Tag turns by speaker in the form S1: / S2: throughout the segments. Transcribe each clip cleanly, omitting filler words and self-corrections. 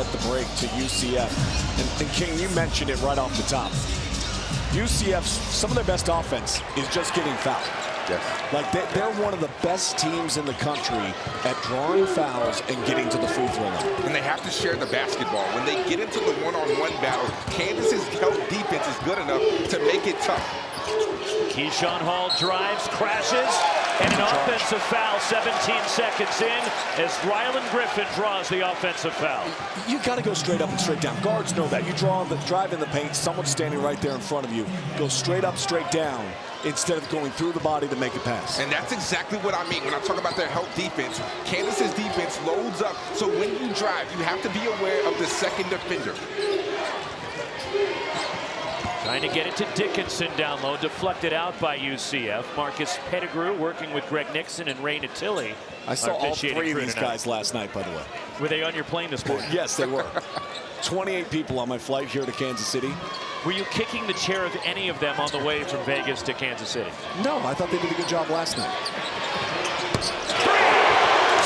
S1: at the break to UCF. And King, you mentioned it right off the top. UCF, some of their best offense is just getting fouled.
S2: Yes.
S1: Like they're one of the best teams in the country at drawing fouls and getting to the free throw line.
S2: And they have to share the basketball. When they get into the one-on-one battle, Kansas's help defense is good enough to make it tough.
S3: Keyshawn Hall drives, crashes, and an offensive foul 17 seconds in as Rylan Griffin draws the offensive foul.
S1: You got to go straight up and straight down. Guards know that. You drive in the paint, someone's standing right there in front of you. Go straight up, straight down, instead of going through the body to make a pass.
S2: And that's exactly what I mean when I talk about their help defense. Kansas's defense loads up, so when you drive, you have to be aware of the second defender.
S3: Trying to get it to Dickinson down low, deflected out by UCF. Marcus Pettigrew working with Greg Nixon and Ray Natili.
S1: I saw all three of these guys last night, by the way.
S3: Were they on your plane this morning?
S1: Yes, they were. 28 people on my flight here to Kansas City.
S3: Were you kicking the chair of any of them on the way from Vegas to Kansas City?
S1: No, I thought they did a good job last night.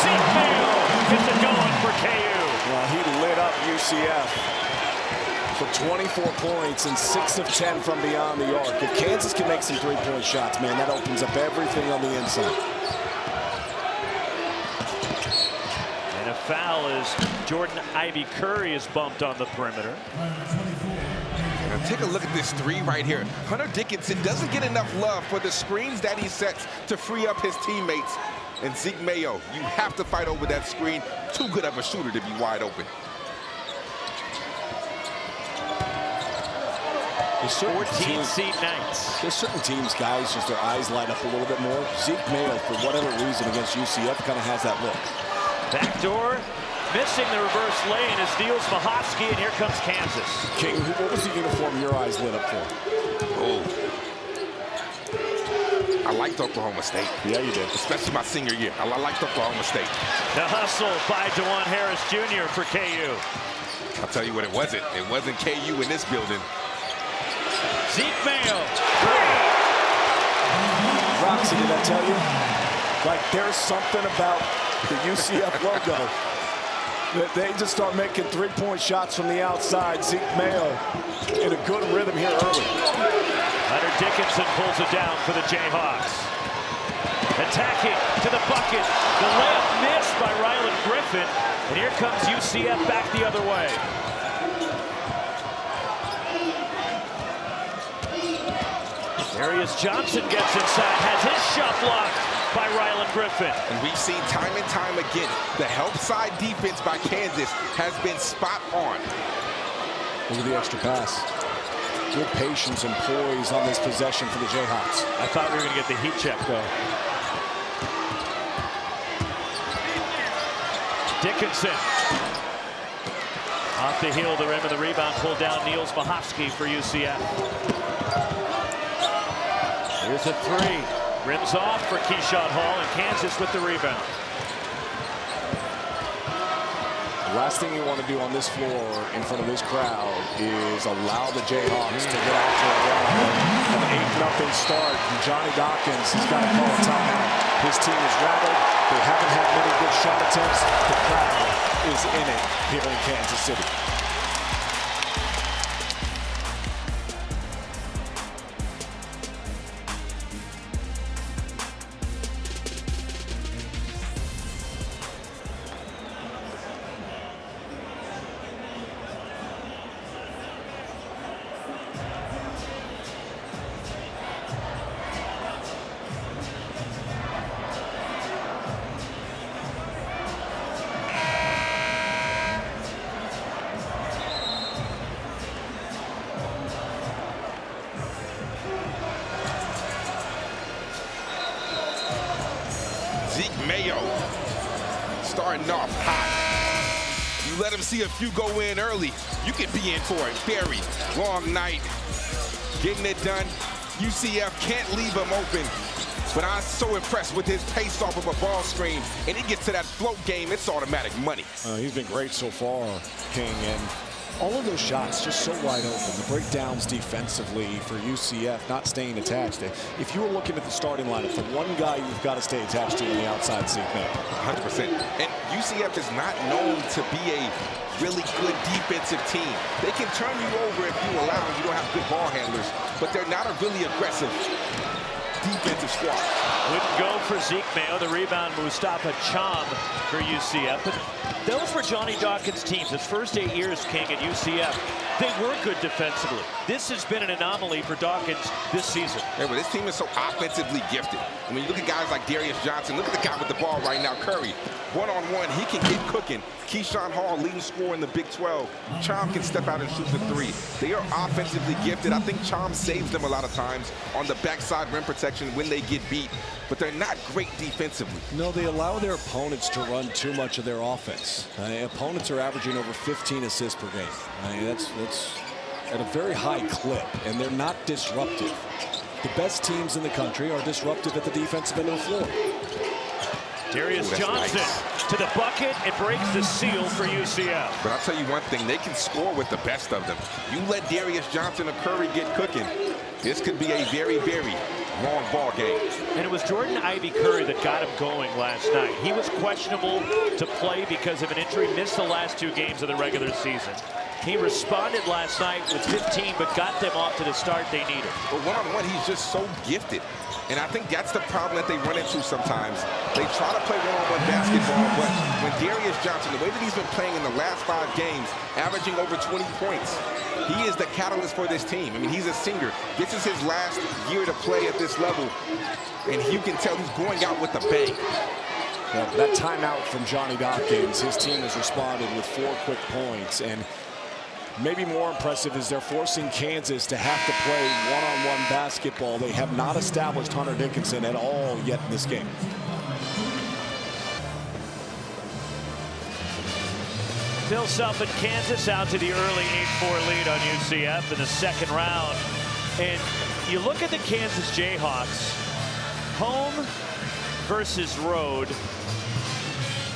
S3: Zeke Mayo gets it going for KU.
S1: Well, he lit up UCF for 24 points and 6 of 10 from beyond the arc. If Kansas can make some three-point shots, man, that opens up everything on the inside.
S3: And a foul as Jordan Ivy Curry is bumped on the perimeter.
S2: Now take a look at this three right here. Hunter Dickinson doesn't get enough love for the screens that he sets to free up his teammates. And Zeke Mayo, you have to fight over that screen. Too good of a shooter to be wide open.
S3: 14-seed Knights.
S1: There's certain teams, guys, just their eyes light up a little bit more. Zeke Mayo, for whatever reason, against UCF, kind of has that look.
S3: Backdoor, missing the reverse lane as deals Mahovsky, and here comes Kansas.
S1: King, what was the uniform your eyes lit up for?
S2: Oh. I liked Oklahoma State.
S1: Yeah, you did.
S2: Especially my senior year. I liked Oklahoma State.
S3: The hustle by DeJuan Harris Jr. for KU.
S2: I'll tell you what it wasn't. It wasn't KU in this building.
S3: Zeke Mayo.
S1: Roxy, did I tell you? Like, there's something about the UCF logo that they just start making three-point shots from the outside. Zeke Mayo in a good rhythm here early.
S3: Hunter Dickinson pulls it down for the Jayhawks. Attacking to the bucket. The layup missed by Rylan Griffin. And here comes UCF back the other way. Darius Johnson gets inside, has his shot blocked by Rylan Griffin.
S2: And we've seen time and time again, the help side defense by Kansas has been spot on.
S1: Look at the extra pass. Good patience and poise on this possession for the Jayhawks.
S3: I thought we were going to get the heat check, though. Dickinson. Off the heel of the rim of the rebound, pulled down Niels Mahovsky for UCF. Here's a three. Rims off for Keyshawn Hall, and Kansas with the rebound.
S1: The last thing you want to do on this floor in front of this crowd is allow the Jayhawks to get out to a run. An 8-0 start, and Johnny Dawkins has got to call a timeout. His team is rattled. They haven't had many good shot attempts. The crowd is in it here in Kansas City.
S2: Zeke Mayo starting off hot. You let him see a few go in early, you could be in for it. Very long night, getting it done. UCF can't leave him open, but I'm so impressed with his pace off of a ball screen, and he gets to that float game, it's automatic money.
S1: He's been great so far, King, and all of those shots just so wide open. The breakdowns defensively for UCF not staying attached. If you were looking at the starting lineup, the one guy you've got to stay attached to on the outside, Zeke Mayo.
S2: 100%. And UCF is not known to be a really good defensive team. They can turn you over if you allow them. You don't have good ball handlers, but they're not a really aggressive defensive squad.
S3: Wouldn't go for Zeke Mayo. The rebound, Mustafa Cham for UCF. But those were Johnny Dawkins' teams. His first 8 years, King, at UCF. They were good defensively. This has been an anomaly for Dawkins this season.
S2: Yeah, but this team is so offensively gifted. And when you look at guys like Darius Johnson, look at the guy with the ball right now, Curry. One-on-one, he can get cooking. Keyshawn Hall, leading scorer in the Big 12. Cham can step out and shoot the three. They are offensively gifted. I think Cham saves them a lot of times on the backside rim protection when they get beat. But they're not great defensively.
S1: No, they allow their opponents to run too much of their offense. Opponents are averaging over 15 assists per game. That's at a very high clip, and they're not disruptive. The best teams in the country are disruptive at the defensive end of the floor.
S3: Darius Johnson to the bucket. It breaks the seal for UCF.
S2: But I'll tell you one thing, they can score with the best of them. You let Darius Johnson or Curry get cooking, this could be a very, very long ball game.
S3: And it was Jordan Ivy Curry that got him going last night. He was questionable to play because of an injury, missed the last 2 games of the regular season. He responded last night with 15, but got them off to the start they needed.
S2: But one-on-one, he's just so gifted. And I think that's the problem that they run into sometimes. They try to play one-on-one basketball, but when Darius Johnson, the way that he's been playing in the last 5 games, averaging over 20 points, he is the catalyst for this team. I mean, he's a senior. This is his last year to play at this level, and you can tell he's going out with a bang.
S1: Well, that timeout from Johnny Dawkins, his team has responded with 4 quick points, and maybe more impressive is they're forcing Kansas to have to play one-on-one basketball. They have not established Hunter Dickinson at all yet in this game.
S3: Phil Self and Kansas out to the early 8-4 lead on UCF in the second round. And you look at the Kansas Jayhawks, home versus road,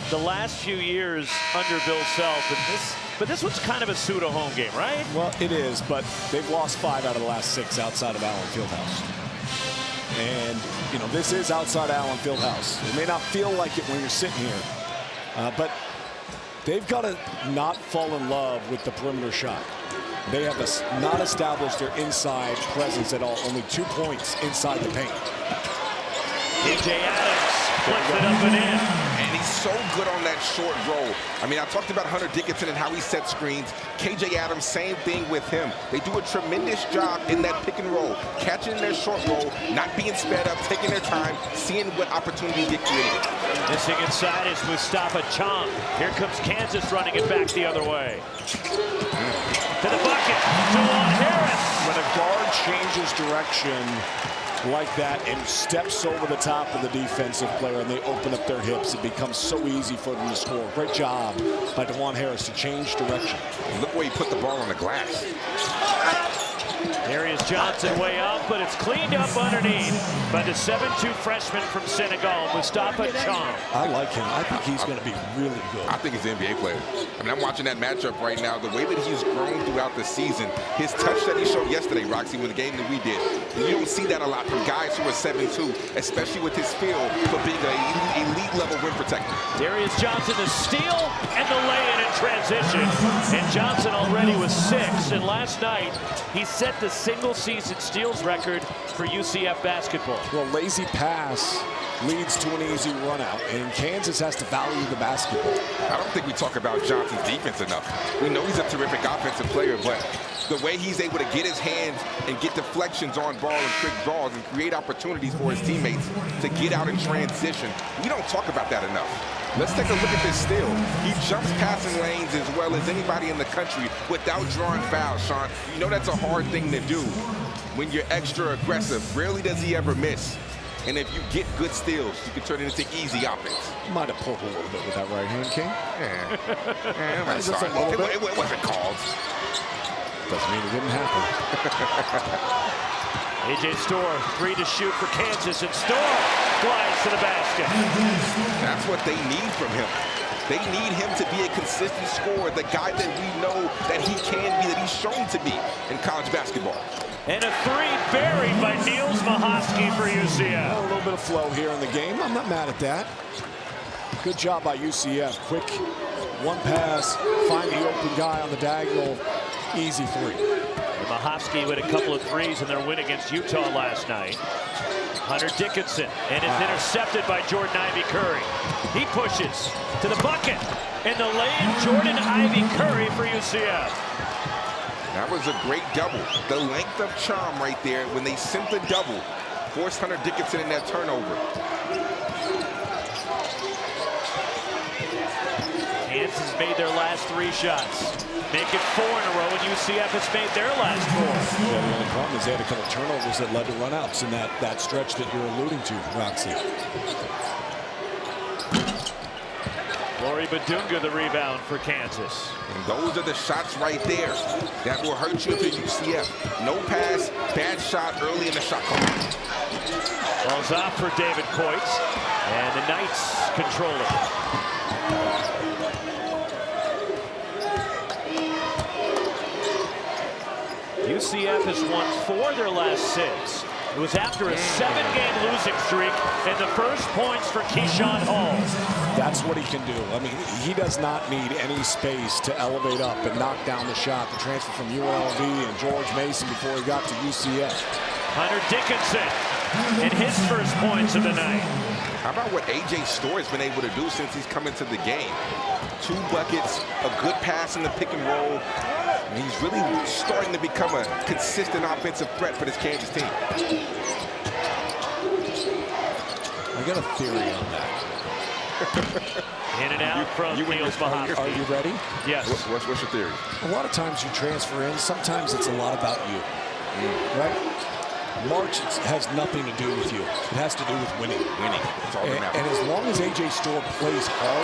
S3: the last few years under Bill Self. But this one's kind of a pseudo-home game, right?
S1: Well, it is, but they've lost 5 out of the last 6 outside of Allen Fieldhouse. And, you know, this is outside Allen Fieldhouse. It may not feel like it when you're sitting here, but they've got to not fall in love with the perimeter shot. They have not established their inside presence at all. Only 2 points inside the paint.
S3: KJ Adams flips it up and in.
S2: And he's so good on that short roll. I mean, I talked about Hunter Dickinson and how he sets screens. KJ Adams, same thing with him. They do a tremendous job in that pick and roll, catching their short roll, not being sped up, taking their time, seeing what opportunities get created.
S3: Missing inside is Mustafa Cham. Here comes Kansas running it back the other way. To the bucket, DeJuan Harris.
S1: When a guard changes direction like that and steps over the top of the defensive player and they open up their hips, it becomes so easy for them to score. Great job by DeJuan Harris to change direction.
S2: Look where he put the ball on the glass.
S3: Darius Johnson way up, but it's cleaned up underneath by the 7'2" freshman from Senegal, Mustafa Cham.
S1: I like him. I think he's going to be really good.
S2: I think he's an NBA player. I mean, I'm watching that matchup right now. The way that he's grown throughout the season, his touch that he showed yesterday, Roxy, with the game that we did. And you don't see that a lot from guys who are 7'2", especially with his feel for being an elite-level rim protector.
S3: Darius Johnson, the steal and the lay-in in transition. And Johnson already was 6. And last night, he set the single-season steals record for UCF basketball.
S1: Well, lazy pass leads to an easy run out, and Kansas has to value the basketball.
S2: I don't think we talk about Johnson's defense enough. We know he's a terrific offensive player, but the way he's able to get his hands and get deflections on ball and quick draws and create opportunities for his teammates to get out in transition, we don't talk about that enough. Let's take a look at this steal. He jumps passing lanes as well as anybody in the country without drawing fouls, Sean. You know that's a hard thing to do when you're extra aggressive. Rarely does he ever miss. And if you get good steals, you can turn it into easy offense.
S1: Might have pulled a little bit with that right hand, King.
S2: Just a little bit. It wasn't called.
S1: Doesn't mean it didn't happen.
S3: A.J. Storr, 3 to shoot for Kansas, and Storr glides to the basket.
S2: That's what they need from him. They need him to be a consistent scorer, the guy that we know that he can be, that he's shown to be in college basketball.
S3: And a three buried by Niels Mahosky for UCF.
S1: A little bit of flow here in the game. I'm not mad at that. Good job by UCF. Quick one pass, find the open guy on the diagonal. Easy three.
S3: And Mahosky with a couple of threes in their win against Utah last night. Hunter Dickinson, and it's intercepted by Jordan Ivy Curry. He pushes to the bucket, and the lane, Jordan Ivy Curry for UCF.
S2: That was a great double. The length of charm right there when they sent the double forced Hunter Dickinson in that turnover.
S3: Kansas has made their last 3 shots. Make it 4 in a row, and UCF has made their last 4.
S1: Yeah, the only problem is they had a couple turnovers that led to runouts in that stretch that you're alluding to, Roxy.
S3: Lori Badunga the rebound for Kansas.
S2: And those are the shots right there that will hurt you if you're UCF. No pass, bad shot early in the shot clock.
S3: Ball's off for David Coits, and the Knights control it. UCF has won 4 of their last 6. It was after a 7-game losing streak, and the first points for Keyshawn Hall.
S1: That's what he can do. I mean, he does not need any space to elevate up and knock down the shot. The transfer from UNLV and George Mason before he got to UCF.
S3: Hunter Dickinson and his first points of the night.
S2: How about what A.J. Storr has been able to do since he's come into the game? 2 buckets, a good pass in the pick and roll. And he's really starting to become a consistent offensive threat for this Kansas team.
S1: I got a theory on that.
S3: In and out from Niels Mahosky.
S1: Are you ready?
S3: Yes.
S2: What's your theory?
S1: A lot of times you transfer in, sometimes it's a lot about you, right? March has nothing to do with you. It has to do with winning.
S2: That's all that matters.
S1: And as long as A.J. Storr plays hard,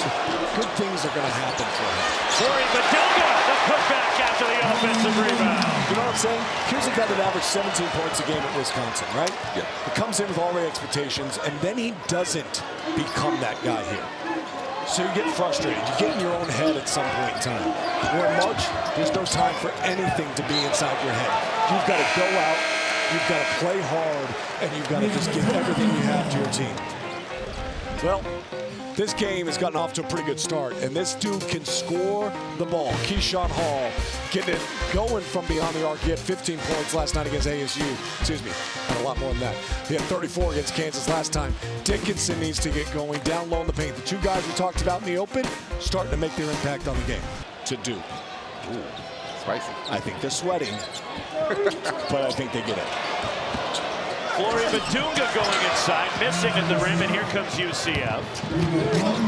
S1: good things are going to happen for him.
S3: Lori Badunga, the putback after the offensive rebound.
S1: You know what I'm saying? Here's a guy that averaged 17 points a game at Wisconsin, right?
S2: Yeah.
S1: He comes in with all the expectations, and then he doesn't become that guy here. So you get frustrated. You get in your own head at some point in time. Where in March, there's no time for anything to be inside your head. You've got to go out, you've got to play hard, and you've got to just give everything you have to your team. Well, this game has gotten off to a pretty good start, and this dude can score the ball. Keyshawn Hall getting it going from beyond the arc. He had 15 points last night against ASU. Excuse me, had a lot more than that. He had 34 against Kansas last time. Dickinson needs to get going down low in the paint. The 2 guys we talked about in the open starting to make their impact on the game. To do.
S2: Ooh, spicy.
S1: I think they're sweating, but I think they get it.
S3: Lori Badunga going inside, missing at the rim, and here comes UCF.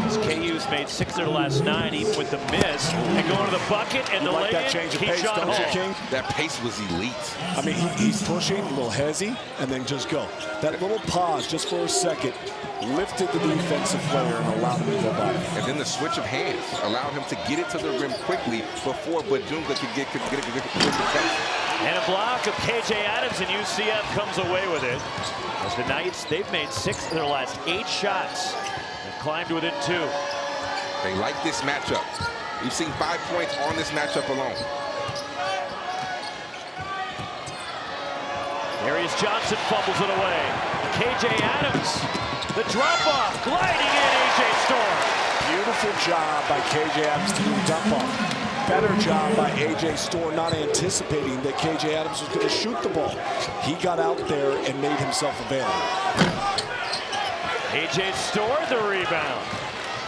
S3: As KU's made 6 of their last 9, even with the miss, and going to the bucket, and the lay-in,
S1: that change of pace, don't you, King?
S2: That pace was elite.
S1: I mean, he's pushing, a little hezzy, and then just go. That little pause just for a second lifted the defensive player and allowed him to go by.
S2: And then the switch of hands allowed him to get it to the rim quickly before Badunga could get a good catch.
S3: And a block of KJ Adams, and UCF comes away with it. As the Knights, they've made 6 of their last 8 shots. They've climbed within 2.
S2: They like this matchup. We've seen 5 points on this matchup alone.
S3: Darius Johnson fumbles it away. KJ Adams, the drop-off, gliding in, A.J. Storr.
S1: Beautiful job by KJ Adams to do the dump-off. Better job by A.J. Storr not anticipating that KJ Adams was going to shoot the ball. He got out there and made himself available.
S3: A.J. Storr the rebound.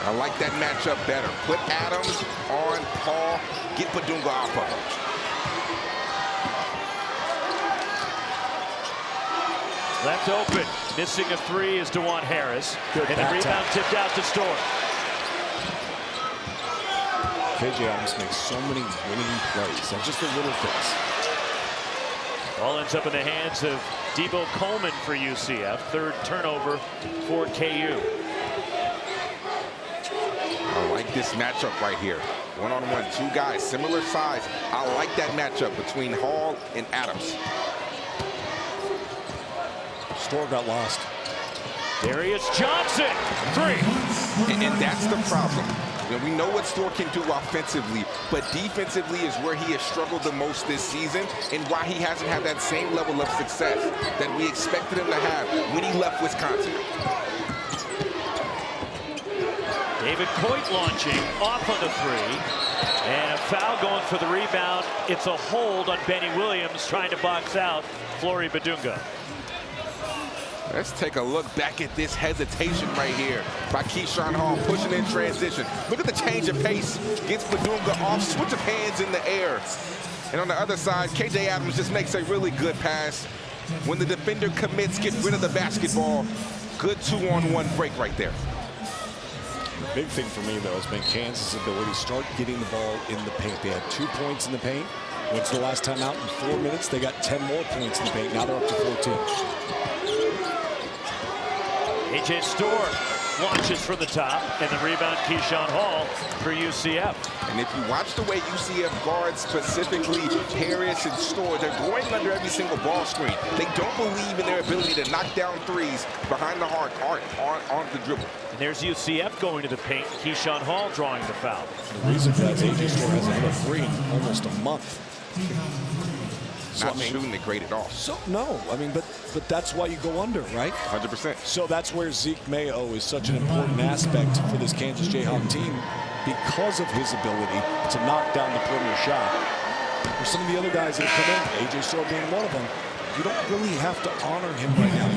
S2: I like that matchup better. Put Adams on Paul, get Badunga off of him.
S3: Left open, missing a 3 is DeJuan Harris.
S1: Good
S3: and the rebound tipped out to Storr.
S1: KJ Adams makes so many winning plays. That's just the little things.
S3: Ball ends up in the hands of Debo Coleman for UCF. 3rd turnover for KU.
S2: I like this matchup right here. One-on-one, 2 guys, similar size. I like that matchup between Hall and Adams.
S1: Storr got lost.
S3: Darius Johnson, 3.
S2: And that's the problem. we know what Storr can do offensively, but defensively is where he has struggled the most this season and why he hasn't had that same level of success that we expected him to have when he left Wisconsin.
S3: David Coit launching off on the three, and a foul going for the rebound. It's a hold on Benny Williams trying to box out Flory Badunga.
S2: Let's take a look back at this hesitation right here by Keyshawn Hall, pushing in transition. Look at the change of pace. Gets Badunga off, switch of hands in the air. And on the other side, KJ Adams just makes a really good pass. When the defender commits, get rid of the basketball. Good two-on-one break right there.
S1: The big thing for me, though, has been Kansas' ability to start getting the ball in the paint. They had 2 points in the paint. When's the last time out? In 4 minutes, they got 10 more points in the paint. Now they're up to 14.
S3: A.J. Storr launches from the top, and the rebound Keyshawn Hall for UCF.
S2: And if you watch the way UCF guards, specifically Harris and Storr, they're going under every single ball screen. They don't believe in their ability to knock down threes behind the arc on the dribble.
S3: And there's UCF going to the paint. Keyshawn Hall drawing the foul.
S1: The reason for that is A.J. Storr hasn't had a three in almost a month.
S2: Not shooting it great at all.
S1: So no, I mean, but that's why you go under, right?
S2: 100%.
S1: So that's where Zeke Mayo is such an important aspect for this Kansas Jayhawk team because of his ability to knock down the perimeter shot. For some of the other guys that have come in, A.J. Storr being one of them, you don't really have to honor him right now.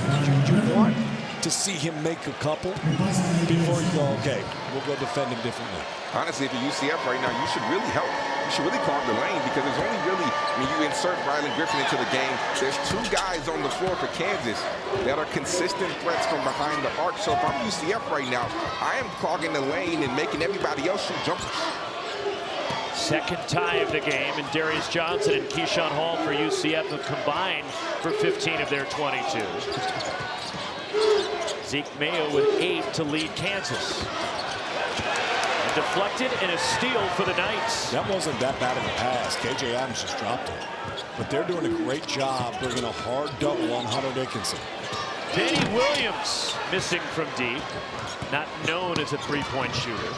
S1: You want to see him make a couple before you go, okay, we'll go defend him differently.
S2: Honestly, if you're UCF right now, you should really help. You should really clog the lane because there's only really, when you insert Rylan Griffin into the game, there's 2 guys on the floor for Kansas that are consistent threats from behind the arc. So if I'm UCF right now, I am clogging the lane and making everybody else shoot jumpers.
S3: Second tie of the game, and Darius Johnson and Keyshawn Hall for UCF have combined for 15 of their 22. Zeke Mayo with 8 to lead Kansas. And deflected, and a steal for the Knights.
S1: That wasn't that bad of a pass. KJ Adams just dropped it. But they're doing a great job bringing a hard double on Hunter Dickinson.
S3: Benny Williams missing from deep. Not known as a three-point shooter.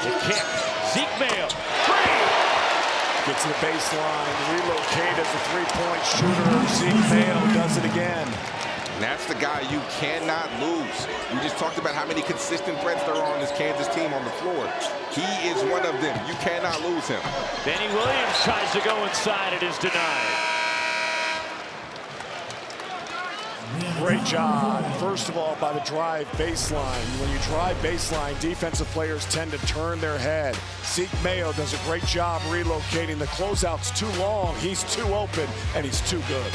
S3: The kick. Zeke Mayo.
S1: Gets to the baseline, relocate as a three-point shooter. Zeke Mayo does it again.
S2: And that's the guy you cannot lose. We just talked about how many consistent threats there are on this Kansas team on the floor. He is one of them. You cannot lose him.
S3: Benny Williams tries to go inside. It is denied.
S1: Great job, first of all, by the drive baseline. When you drive baseline, defensive players tend to turn their head. Zeke Mayo does a great job relocating. The closeout's too long, he's too open, and he's too good.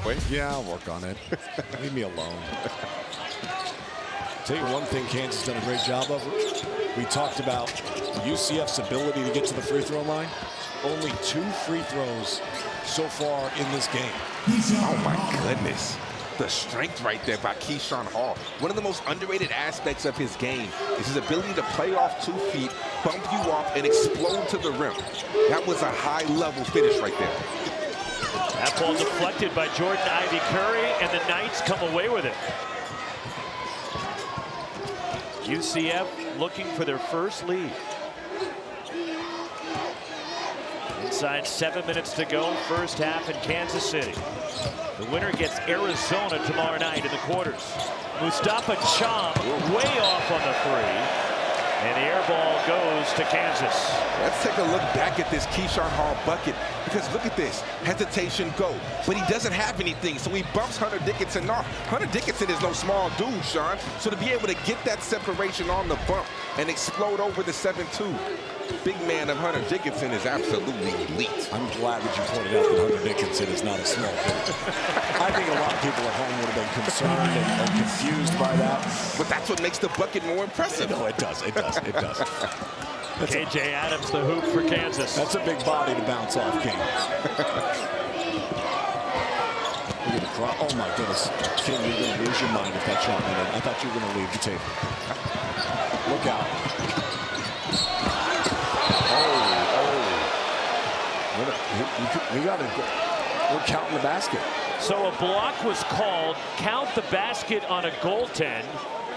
S2: Wait.
S1: Yeah, I'll work on it. Leave me alone. Tell you one thing Kansas has done a great job of. We talked about UCF's ability to get to the free throw line. Only 2 free throws so far in this game.
S2: Oh my goodness. The strength right there by Keyshawn Hall. One of the most underrated aspects of his game is his ability to play off 2 feet, bump you up, and explode to the rim. That was a high-level finish right there.
S3: That ball deflected by Jordan Ivy Curry, and the Knights come away with it. UCF looking for their first lead. Inside 7 minutes to go, first half in Kansas City. The winner gets Arizona tomorrow night in the quarters. Mustafa Cham way off on the 3. And the air ball goes to Kansas.
S2: Let's take a look back at this Keyshawn Hall bucket, because look at this. Hesitation, go. But he doesn't have anything, so he bumps Hunter Dickinson off. Hunter Dickinson is no small dude, Sean. So to be able to get that separation on the bump and explode over the 7-2, big man of Hunter Dickinson is absolutely elite.
S1: I'm glad that you pointed out that Hunter Dickinson is not a small dude. I think a lot of people at home would have been concerned and confused by that.
S2: But that's what makes the bucket more impressive.
S1: No, it does. It does. It does.
S3: KJ Adams, the hoop for Kansas.
S1: That's a big body to bounce off, King. Oh, my goodness. King, you're going to lose your mind if that shot went in. I thought you were going to leave the table. Look out. Oh. We got to. We're counting the basket.
S3: So a block was called. Count the basket on a goaltend.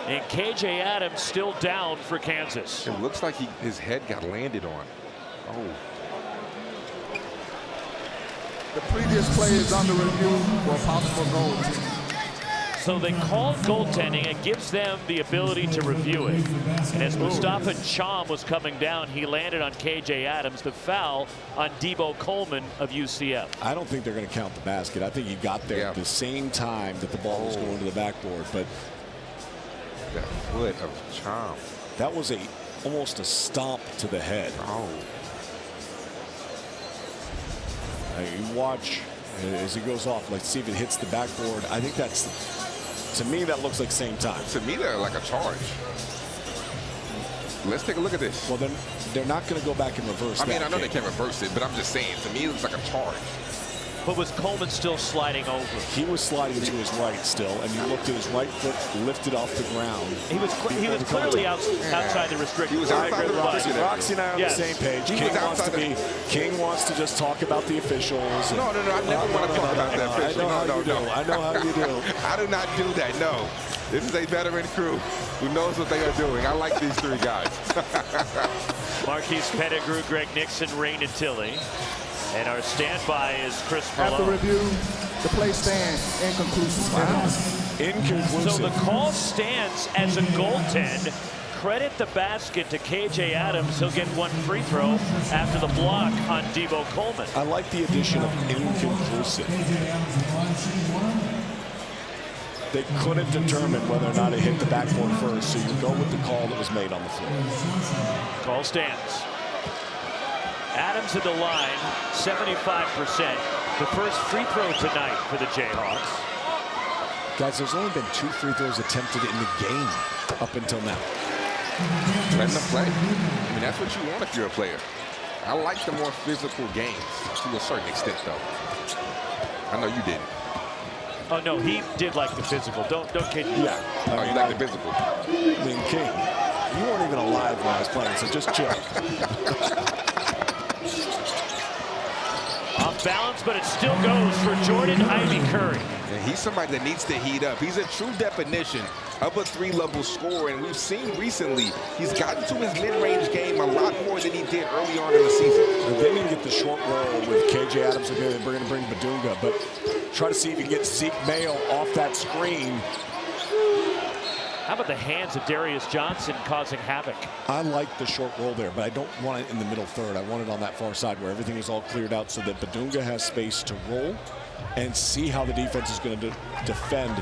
S3: And KJ Adams still down for Kansas.
S2: It looks like his head got landed on. Oh.
S4: The previous play is under review for a possible goal.
S3: So they called goaltending and gives them the ability to review it. And as Mustafa Cham was coming down, he landed on KJ Adams. The foul on Debo Coleman of UCF.
S1: I don't think they're going to count the basket. I think he got there at the same time that the ball was going to the backboard. But
S2: that foot of Cham.
S1: That was almost a stomp to the head.
S2: Oh.
S1: You watch as he goes off. Let's see if it hits the backboard. I think that's, to me, that looks like same time.
S2: To me, they're like a charge. Let's take a look at this.
S1: Well, then they're not going to go back and reverse.
S2: I mean, I know they can't reverse it, but I'm just saying, to me, it looks like a charge.
S3: But was Coleman still sliding over?
S1: He was sliding to his right still, and you looked at his right foot lifted off the ground.
S3: He was clearly outside the restriction.
S2: He was outside the restriction.
S1: Roxy and I are on the same page. King wants to just talk about the officials.
S2: No, I never want to talk about the officials.
S1: I know how you do.
S2: I do not do that, no. This is a veteran crew who knows what they are doing. I like these three guys.
S3: Marquise Pettigrew, Greg Nixon, Ray Natili. And our standby is Chris Malone.
S4: After review, the play stands inconclusive.
S2: Wow.
S1: Inconclusive.
S3: So the call stands as a goaltend. Credit the basket to KJ Adams. He'll get one free throw after the block on Debo Coleman.
S1: I like the addition of inconclusive. They couldn't determine whether or not it hit the backboard first, so you go with the call that was made on the floor.
S3: Call stands. Adams at the line, 75%. The first free throw tonight for the Jayhawks.
S1: Guys, there's only been 2 free throws attempted in the game up until now.
S2: Let them play. I mean, that's what you want if you're a player. I like the more physical games to a certain extent, though. I know you didn't.
S3: Oh no, he did like the physical. Don't kid me.
S1: Yeah.
S2: Oh, you like the physical?
S1: I mean, King, you weren't even alive when I was playing, so just chill.
S3: Off balance, but it still goes for Jordan Ivy Curry.
S2: And he's somebody that needs to heat up. He's a true definition of a 3-level scorer, and we've seen recently he's gotten to his mid-range game a lot more than he did early on in the season.
S1: And they need to get the short roll with KJ Adams. They're going to bring Badunga, but try to see if he gets Zeke Mayo off that screen.
S3: How about the hands of Darius Johnson causing havoc?
S1: I like the short roll there, but I don't want it in the middle third. I want it on that far side where everything is all cleared out so that Badunga has space to roll and see how the defense is going to defend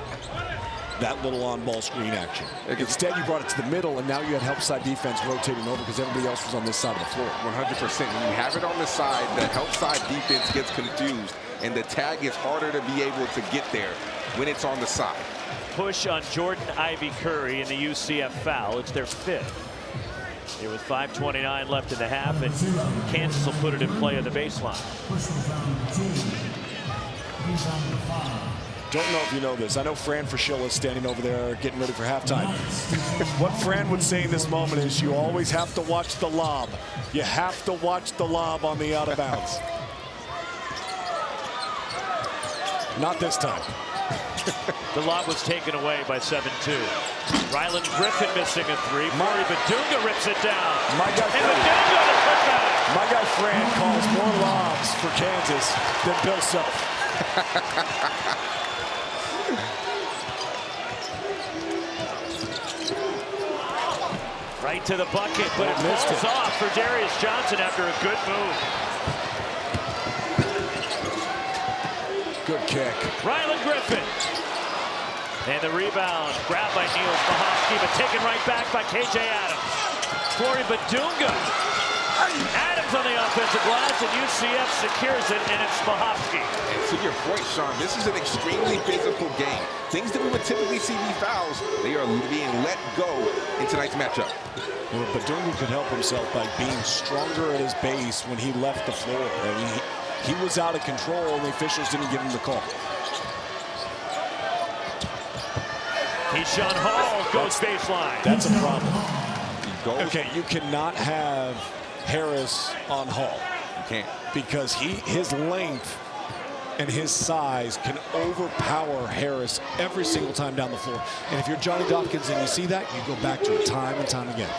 S1: that little on-ball screen action. Instead, you brought it to the middle, and now you had help side defense rotating over because everybody else was on this side of the floor.
S2: 100%. When you have it on the side, the help side defense gets confused, and the tag is harder to be able to get there when it's on the side.
S3: Push on Jordan Ivy Curry in the UCF foul. It's their 5th. Here with 5:29 left in the half, and Kansas will put it in play at the baseline.
S1: Don't know if you know this. I know Fran Fraschilla is standing over there getting ready for halftime. What Fran would say in this moment is you always have to watch the lob. You have to watch the lob on the out of bounds. Not this time.
S3: The lob was taken away by 7-2. Ryland Griffin missing a 3. Maury Badunga rips it down.
S1: My guy Fran calls more lobs for Kansas than Bill Self.
S3: Right to the bucket, but it falls off for Darius Johnson after a good move.
S1: Good kick.
S3: Ryland Griffin. And the rebound grabbed by Niels Mahofsky, but taken right back by KJ Adams. Flory Badunga. Adams on the offensive glass, and UCF secures it, and it's Mahofsky.
S2: And to your point, Sean, this is an extremely physical game. Things that we would typically see be fouls, they are being let go in tonight's matchup.
S1: Well, Badunga could help himself by being stronger at his base when he left the floor. I mean, he was out of control, and the officials didn't give him the call.
S3: Keyshawn Hall goes baseline.
S1: That's a problem. Okay, you cannot have Harris on Hall.
S2: You can't.
S1: Because his length and his size can overpower Harris every single time down the floor. And if you're Johnny Dawkins and you see that, you go back to it time and time again.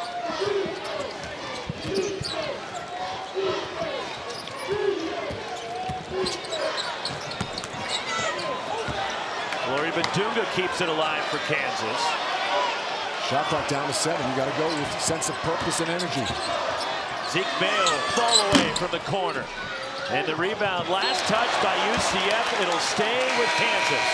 S3: Laurie Badunga keeps it alive for Kansas.
S1: Shot clock down to 7. You got to go with a sense of purpose and energy.
S3: Zeke Mayo fall away from the corner. And the rebound, last touch by UCF. It'll stay with Kansas.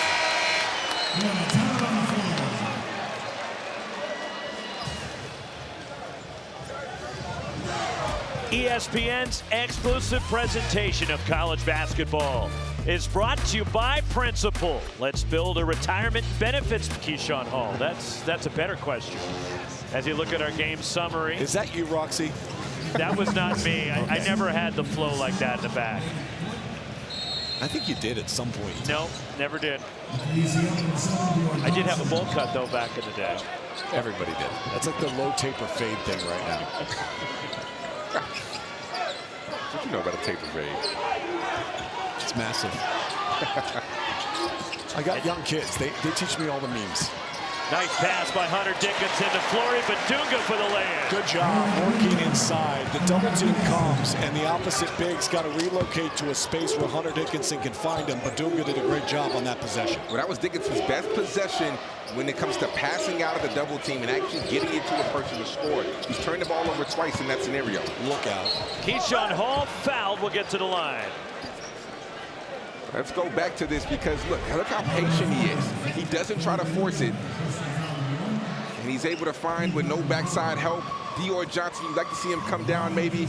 S3: ESPN's exclusive presentation of college basketball is brought to you by Principal. Let's build a retirement benefits. Keyshawn Hall, that's a better question. As you look at our game summary.
S1: Is that you, Roxy?
S3: That was not me. I never had the flow like that in the back.
S1: I think you did at some point.
S3: No, never did. I did have a bowl cut, though, back in the day.
S1: Everybody did. That's like the low taper fade thing right now.
S2: What you know about a taper fade?
S1: It's massive. I got young kids. They teach me all the memes.
S3: Nice pass by Hunter Dickinson to Flory Badunga for the layup.
S1: Good job working inside. The double team comes, and the opposite big's got to relocate to a space where Hunter Dickinson can find him. Badunga did a great job on that possession.
S2: Well, that was Dickinson's best possession when it comes to passing out of the double team and actually getting it to a person to score. He's turned the ball over twice in that scenario.
S1: Look out.
S3: Keyshawn Hall fouled, will get to the line.
S2: Let's go back to this because look how patient he is. He doesn't try to force it. And he's able to find with no backside help. Dior Johnson, you'd like to see him come down maybe,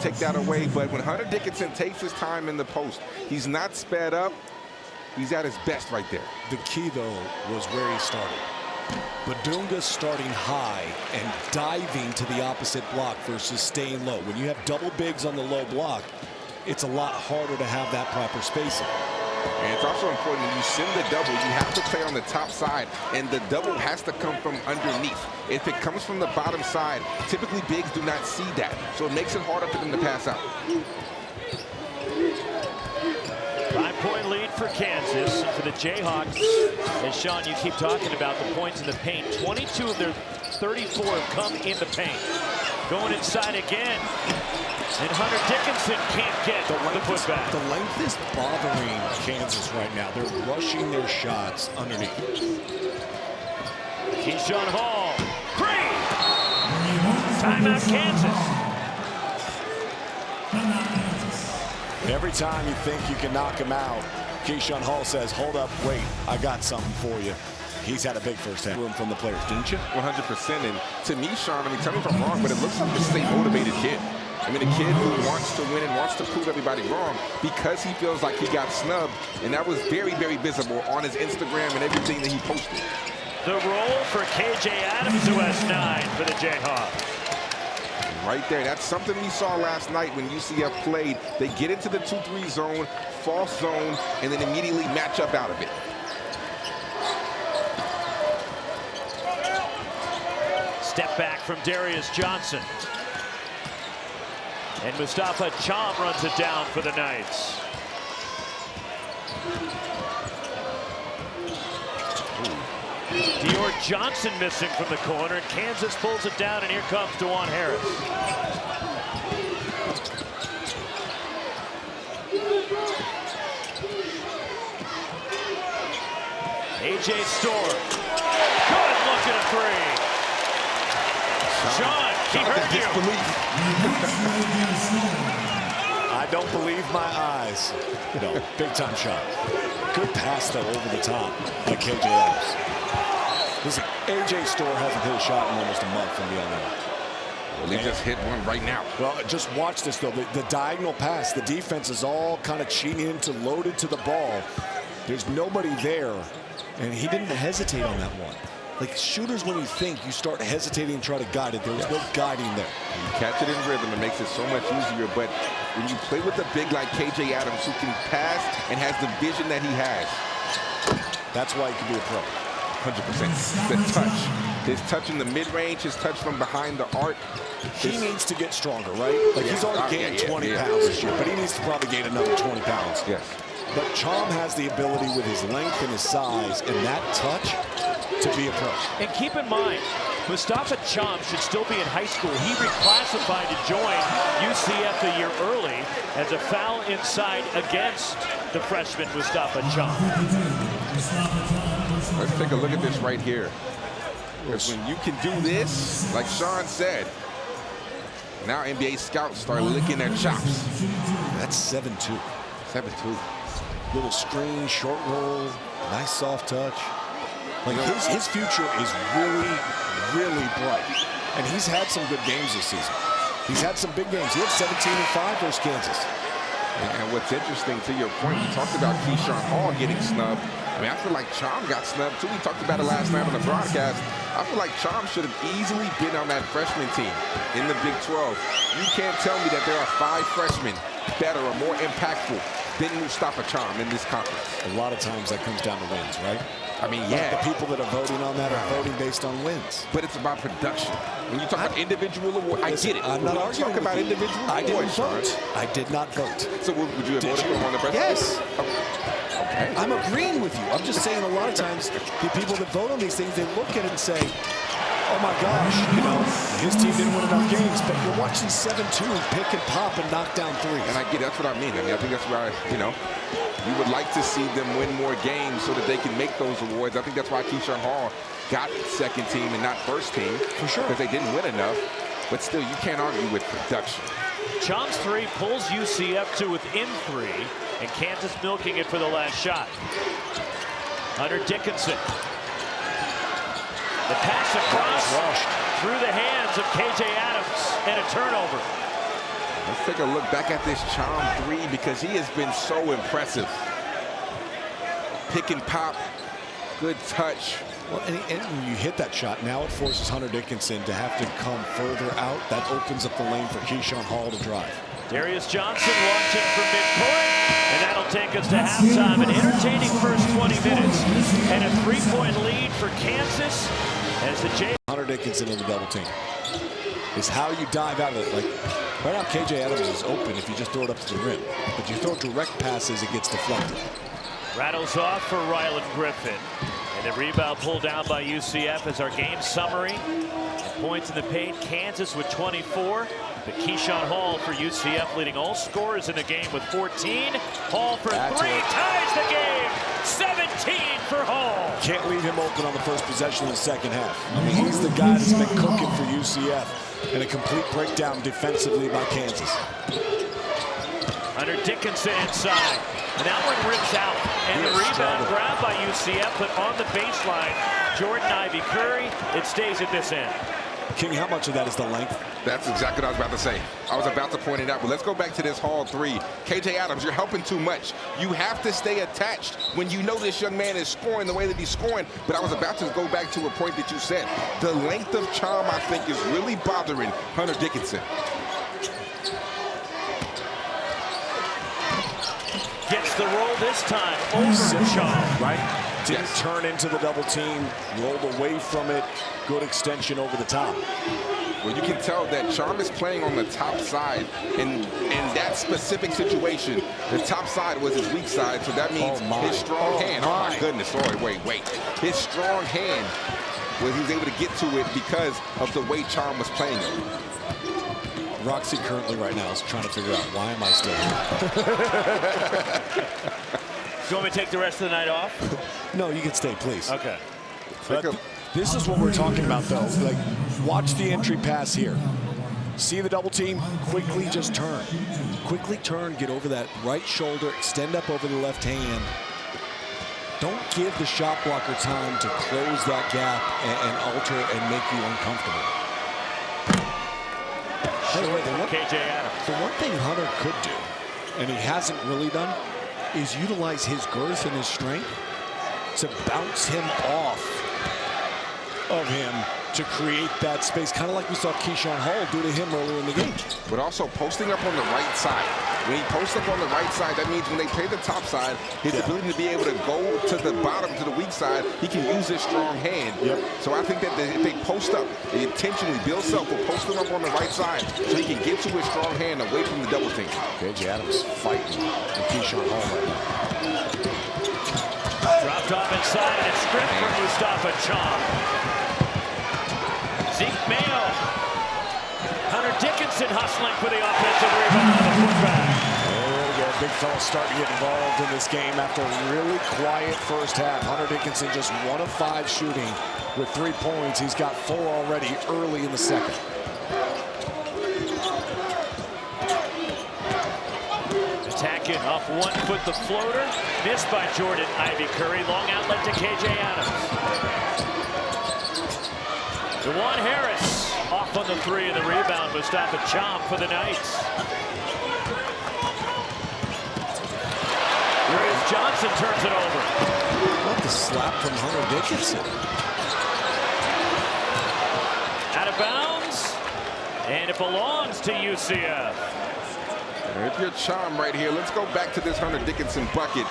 S2: take that away. But when Hunter Dickinson takes his time in the post, he's not sped up. He's at his best right there.
S1: The key, though, was where he started. Badunga starting high and diving to the opposite block versus staying low. When you have double bigs on the low block, it's a lot harder to have that proper spacing.
S2: And it's also important when you send the double, you have to play on the top side, and the double has to come from underneath. If it comes from the bottom side, typically bigs do not see that, so it makes it harder for them to pass out.
S3: 5-point lead for Kansas. For the Jayhawks, as Sean, you keep talking about the points in the paint. 22 of their 34 have come in the paint. Going inside again. And Hunter Dickinson can't get the putback.
S1: The length is bothering Kansas right now. They're rushing their shots underneath.
S3: Keyshawn Hall, 3. Timeout, Kansas.
S1: Every time you think you can knock him out, Keyshawn Hall says, hold up, wait, I got something for you. He's had a big first half room from the players, didn't you?
S2: 100%. And to me, Sean, I mean, tell me if I'm wrong, but it looks like just a motivated kid. I mean, a kid who wants to win and wants to prove everybody wrong because he feels like he got snubbed. And that was very, very visible on his Instagram and everything that he posted.
S3: The roll for KJ Adams, who has 9 for the Jayhawks.
S2: Right there, that's something we saw last night when UCF played. They get into the 2-3 zone, false zone, and then immediately match up out of it.
S3: Step back from Darius Johnson. And Mustafa Cham runs it down for the Knights. Dior Johnson missing from the corner, and Kansas pulls it down, and here comes DeJuan Harris. A.J. Storr. Good look at a 3. Sean, he heard you.
S1: I don't believe my eyes. No, big time shot. Good pass, though, over the top by KJ Adams. Listen, A.J. Storr hasn't hit a shot in almost a month from the other.
S2: Well, he just hit one right now.
S1: Well, just watch this, though. The diagonal pass, the defense is all kind of cheating into, loaded to the ball. There's nobody there, and he didn't hesitate on that one. Like shooters, when you think, you start hesitating and try to guide it. There was no guiding there.
S2: You catch it in rhythm, it makes it so much easier. But when you play with a big like KJ Adams who can pass and has the vision that he has.
S1: That's why he can be a pro.
S2: 100%. The touch. His touch in the mid-range, his touch from behind the arc.
S1: He needs to get stronger, right? Like, he's already gained 20 pounds this year, but he needs to probably gain another 20 pounds.
S2: Yes.
S1: But Chom has the ability with his length and his size and that touch to be a pro.
S3: And keep in mind, Mustafa Chom should still be in high school. He reclassified to join UCF a year early as a foul inside against the freshman Mustafa Chom.
S2: Let's take a look at this right here. Because when you can do this, like Sean said, now NBA scouts start licking their chops.
S1: That's 7-2.
S2: 7-2.
S1: Little screen, short roll, nice soft touch. Like, his future is really, really bright. And he's had some good games this season. He's had some big games. He had 17-5 versus Kansas.
S2: And what's interesting, to your point, you talked about Keyshawn Hall getting snubbed. I mean, I feel like Chom got snubbed, too. We talked about it last night on the broadcast. I feel like Chom should have easily been on that freshman team in the Big 12. You can't tell me that there are 5 freshmen better or more impactful than Mustafa Chom in this conference.
S1: A lot of times that comes down to wins, right?
S2: I mean, yeah.
S1: Like, the people that are voting on that are voting based on wins.
S2: But it's about production. When you talk about individual awards, I get it.
S1: I'm not arguing
S2: talk about individual awards.
S1: I didn't vote. I did not vote.
S2: So would you have voted for him on the president?
S1: Yes.
S2: Okay.
S1: I'm agreeing with you. I'm just saying a lot of times the people that vote on these things, they look at it and say, oh my gosh, you know, his team didn't win enough games, but you're watching 7-2 pick and pop and knock down threes.
S2: And I get it. That's what I mean. I mean, I think that's why, you know, you would like to see them win more games so that they can make those awards. I think that's why Keyshawn Hall got second team and not first team.
S1: For sure.
S2: Because they didn't win enough. But still, you can't argue with production.
S3: Chom's three pulls UCF to within 3, and Kansas milking it for the last shot. Hunter Dickinson. The pass across through the hands of KJ Adams, and a turnover.
S2: Let's take a look back at this Chom 3 because he has been so impressive. Pick and pop, good touch.
S1: Well, and when you hit that shot, now it forces Hunter Dickinson to have to come further out. That opens up the lane for Keyshawn Hall to drive.
S3: Darius Johnson launching from midcourt, and that'll take us to halftime. An entertaining first 20 minutes, and a 3-point lead for Kansas as the Jayhawks.
S1: Hunter Dickinson in the double team is how you dive out of it. Like, right now, KJ Adams is open if you just throw it up to the rim. But you throw direct passes, it gets deflected.
S3: Rattles off for Ryland Griffin. And the rebound pulled down by UCF as our game summary. Points in the paint, Kansas with 24. But Keyshawn Hall for UCF leading all scorers in the game with 14. Hall for 3 ties the game. 17 for Hall.
S1: Can't leave him open on the first possession of the second half. I mean, he's the guy that's been cooking for UCF. And a complete breakdown defensively by Kansas.
S3: Hunter Dickinson inside. And that one rips out. And the rebound grabbed by UCF, but on the baseline, Jordan Ivy Curry, it stays at this end.
S1: King, how much of that is the length?
S2: That's exactly what I was about to say. I was about to point it out, but let's go back to this Hall 3. KJ Adams, you're helping too much. You have to stay attached when you know this young man is scoring the way that he's scoring. But I was about to go back to a point that you said. The length of Chom, I think, is really bothering Hunter Dickinson.
S3: Gets the roll this time over Chom.
S1: Right? Didn't turn into the double team, rolled away from it. Good extension over the top.
S2: Well, you can tell that Chom is playing on the top side. In that specific situation, the top side was his weak side, so that means his strong hand. Oh, my goodness. Sorry, wait. His strong hand, well, he was able to get to it because of the way Chom was playing it.
S1: Roxy currently right now is trying to figure out, why am I still here?
S3: You want me to take the rest of the night off?
S1: No, you can stay, please.
S3: Okay.
S1: This is what we're talking about, though. Like, watch the entry pass here. See the double team, quickly just turn. Quickly turn, get over that right shoulder, extend up over the left hand. Don't give the shot blocker time to close that gap and alter and make you uncomfortable.
S3: KJ Adams.
S1: The one thing Hunter could do, and he hasn't really done, is utilize his girth and his strength to bounce him off of him to create that space, kind of like we saw Keyshawn Hall do to him earlier in the game.
S2: But also posting up on the right side. When he posts up on the right side, that means when they play the top side, his ability to be able to go to the bottom, to the weak side, he can use his strong hand. So I think that if they post up, intentionally, Bill Self will post them up on the right side so he can get to his strong hand away from the double team.
S1: KJ Adams fighting with Keyshawn Hall right now.
S3: Dropped off inside, and it's stripped from Mustafa Chong. Zeke Mayo. Hunter Dickinson hustling for the offensive rebound on the putback.
S1: There we go. Big fella starting to get involved in this game after a really quiet first half. Hunter Dickinson just 1 of 5 shooting with 3 points. He's got 4 already early in the second.
S3: Attacking off 1 foot, the floater. Missed by Jordan Ivy Curry. Long outlet to KJ Adams. DeJuan Harris off on the 3 and the rebound. Mustafa Chomp for the Knights. Graves Johnson turns it over.
S1: What the slap from Hunter Dickinson.
S3: Out of bounds. And it belongs to UCF.
S2: If you're Chom right here, let's go back to this Hunter Dickinson bucket.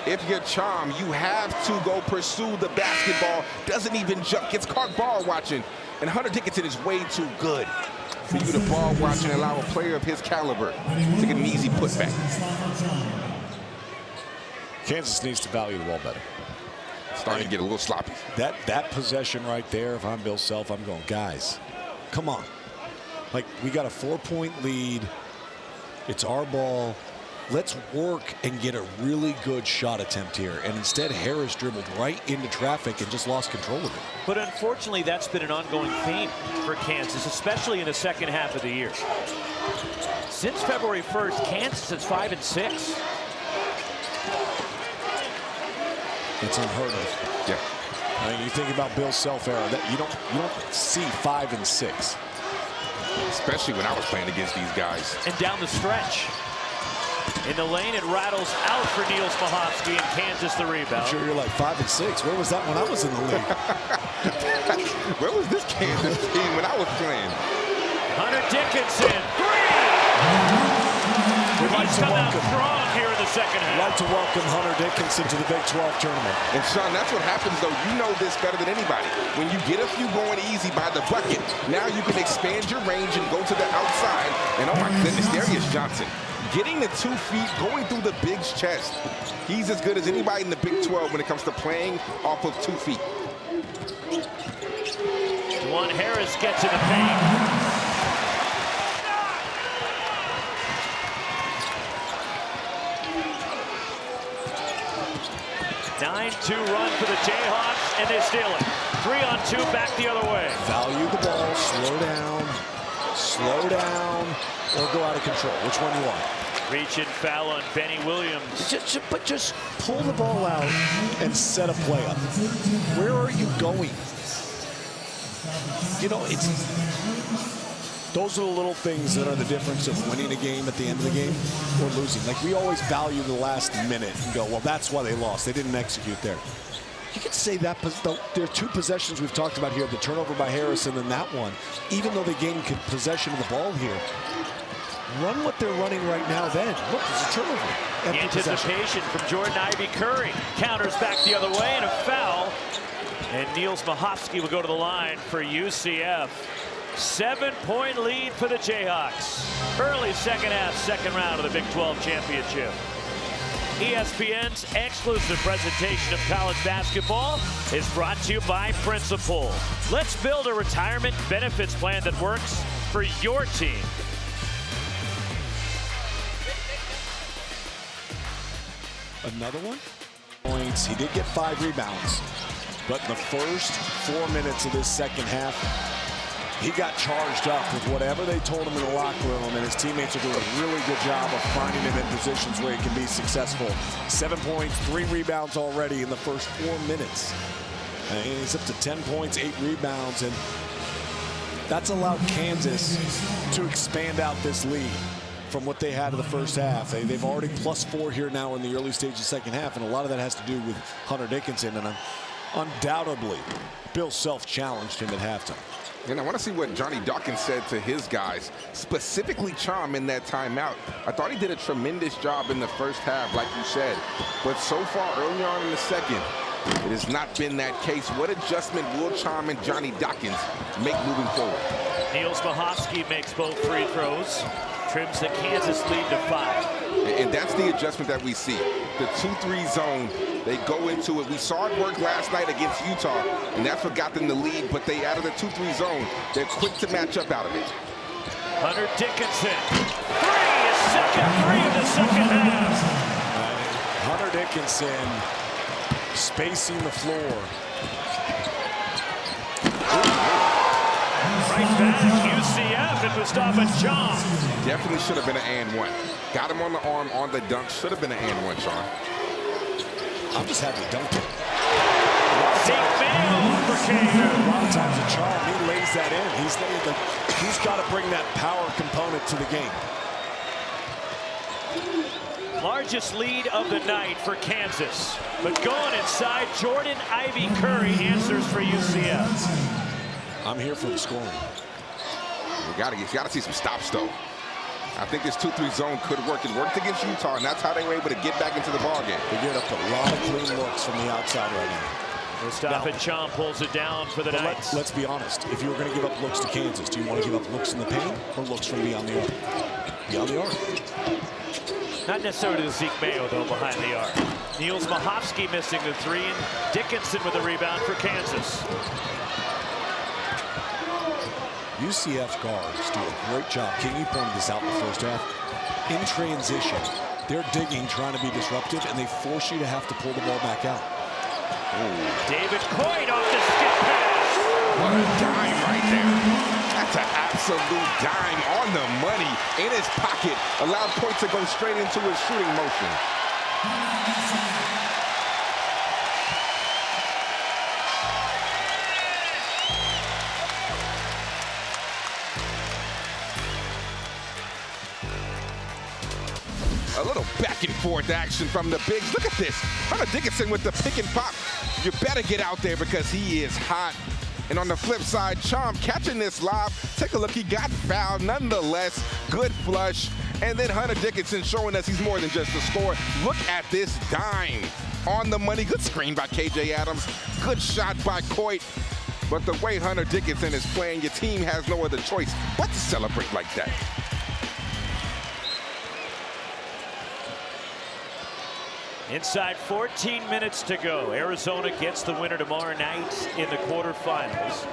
S2: If you're Chom, you have to go pursue the basketball. Doesn't even jump, gets caught ball watching. And Hunter Dickinson is way too good for you to ball watch and allow a player of his caliber to get an easy putback.
S1: Kansas needs to value the ball better.
S2: Starting to get a little sloppy.
S1: That possession right there, if I'm Bill Self, I'm going, guys, come on. Like, we got a 4-point lead. It's our ball. Let's work and get a really good shot attempt here. And instead, Harris dribbled right into traffic and just lost control of it.
S3: But unfortunately, that's been an ongoing theme for Kansas, especially in the second half of the year. Since February 1st, Kansas is 5-6.
S1: It's unheard of.
S2: Yeah.
S1: I mean, you think about Bill Self era, that you don't see 5-6.
S2: Especially when I was playing against these guys.
S3: And down the stretch. In the lane, it rattles out for Niels Mahovsky, and Kansas the rebound.
S1: I'm sure you're like 5-6. Where was that when I was in the league?
S2: Where was this Kansas team when I was playing?
S3: Hunter Dickinson, 3!
S1: We'd like
S3: He's
S1: to
S3: come out
S1: welcome.
S3: strong here in the second
S1: I'd
S3: half.
S1: like to welcome Hunter Dickinson to the Big 12 tournament.
S2: And Sean, that's what happens though. You know this better than anybody. When you get a few going easy by the bucket, now you can expand your range and go to the outside. And oh my goodness, there is Johnson. Getting the 2 feet, going through the big's chest. He's as good as anybody in the Big 12 when it comes to playing off of 2 feet.
S3: DeJuan Harris gets in the paint. 9-2 run for the Jayhawks, and they steal it. 3-on-2 back the other way.
S1: Value the ball, slow down, or go out of control. Which one you want?
S3: Reach and foul on Benny Williams.
S1: But just pull the ball out and set a play up. Where are you going? You know, those are the little things that are the difference of winning a game at the end of the game or losing. Like, we always value the last minute and go, well, that's why they lost. They didn't execute there. You could say that there are 2 possessions we've talked about here, the turnover by Harris and then that one. Even though they gained possession of the ball here, run what they're running right now then. Look, there's a turnover.
S3: Anticipation from Jordan Ivy Curry. Counters back the other way and a foul. And Niels Mahovsky will go to the line for UCF. 7-point lead for the Jayhawks. Early second half, second round of the Big 12 championship. ESPN's exclusive presentation of college basketball is brought to you by Principal. Let's build a retirement benefits plan that works for your team.
S1: Another one? Points. He did get 5 rebounds. But in the first 4 minutes of this second half, he got charged up with whatever they told him in the locker room, and his teammates are doing a really good job of finding him in positions where he can be successful. 7 points, 3 rebounds already in the first 4 minutes. And he's up to 10 points, 8 rebounds, and that's allowed Kansas to expand out this lead from what they had in the first half. They've already +4 here now in the early stage of the second half, and a lot of that has to do with Hunter Dickinson, and undoubtedly, Bill Self challenged him at halftime.
S2: And I want to see what Johnny Dawkins said to his guys, specifically Chom in that timeout. I thought he did a tremendous job in the first half, like you said. But so far, early on in the second, it has not been that case. What adjustment will Chom and Johnny Dawkins make moving forward?
S3: Niels Mahovsky makes both free throws, trims the Kansas lead to 5.
S2: And that's the adjustment that we see. The 2-3 zone, they go into it. We saw it work last night against Utah, and that's what got them the lead. But they, out of the 2-3 zone, they're quick to match up out of it.
S3: Hunter Dickinson, his second three of the second half.
S1: Hunter Dickinson spacing the floor.
S3: Right back, UCF and Mustafa Chom.
S2: Definitely should have been an and one. Got him on the arm on the dunk. Should have been an and one, Sean.
S1: I'm just happy to dunk it.
S3: Zeke Mayo for KU.
S1: A lot of times with Chom, he lays that in. He's got to bring that power component to the game.
S3: Largest lead of the night for Kansas. But going inside, Jordan Ivy Curry answers for UCF.
S1: I'm here for the scoring.
S2: You got to see some stops, though. I think this 2-3 zone could work. It worked against Utah, and that's how they were able to get back into the ballgame.
S1: They get up a lot of clean looks from the outside right now.
S3: Mustafa Chom pulls it down for the Knights.
S1: Let's be honest. If you were going to give up looks to Kansas, do you want to give up looks in the paint or looks from beyond the arc? Beyond the arc.
S3: Not necessarily to Zeke Mayo, though, behind the arc. Niels Mahovsky missing the three, and Dickinson with a rebound for Kansas.
S1: UCF guards do a great job. King, you pointed this out in the first half. In transition, they're digging, trying to be disruptive, and they force you to have to pull the ball back out.
S3: David Coyne off the skip pass.
S2: What a dime right there. That's an absolute dime on the money in his pocket. Allowed Point to go straight into his shooting motion. A little back and forth action from the bigs. Look at this. Hunter Dickinson with the pick and pop. You better get out there because he is hot. And on the flip side, Chom catching this lob. Take a look. He got fouled. Nonetheless, good flush. And then Hunter Dickinson showing us he's more than just a scorer. Look at this dime on the money. Good screen by KJ Adams. Good shot by Coit. But the way Hunter Dickinson is playing, your team has no other choice but to celebrate like that.
S3: Inside 14 minutes to go. Arizona gets the winner tomorrow night in the quarterfinals.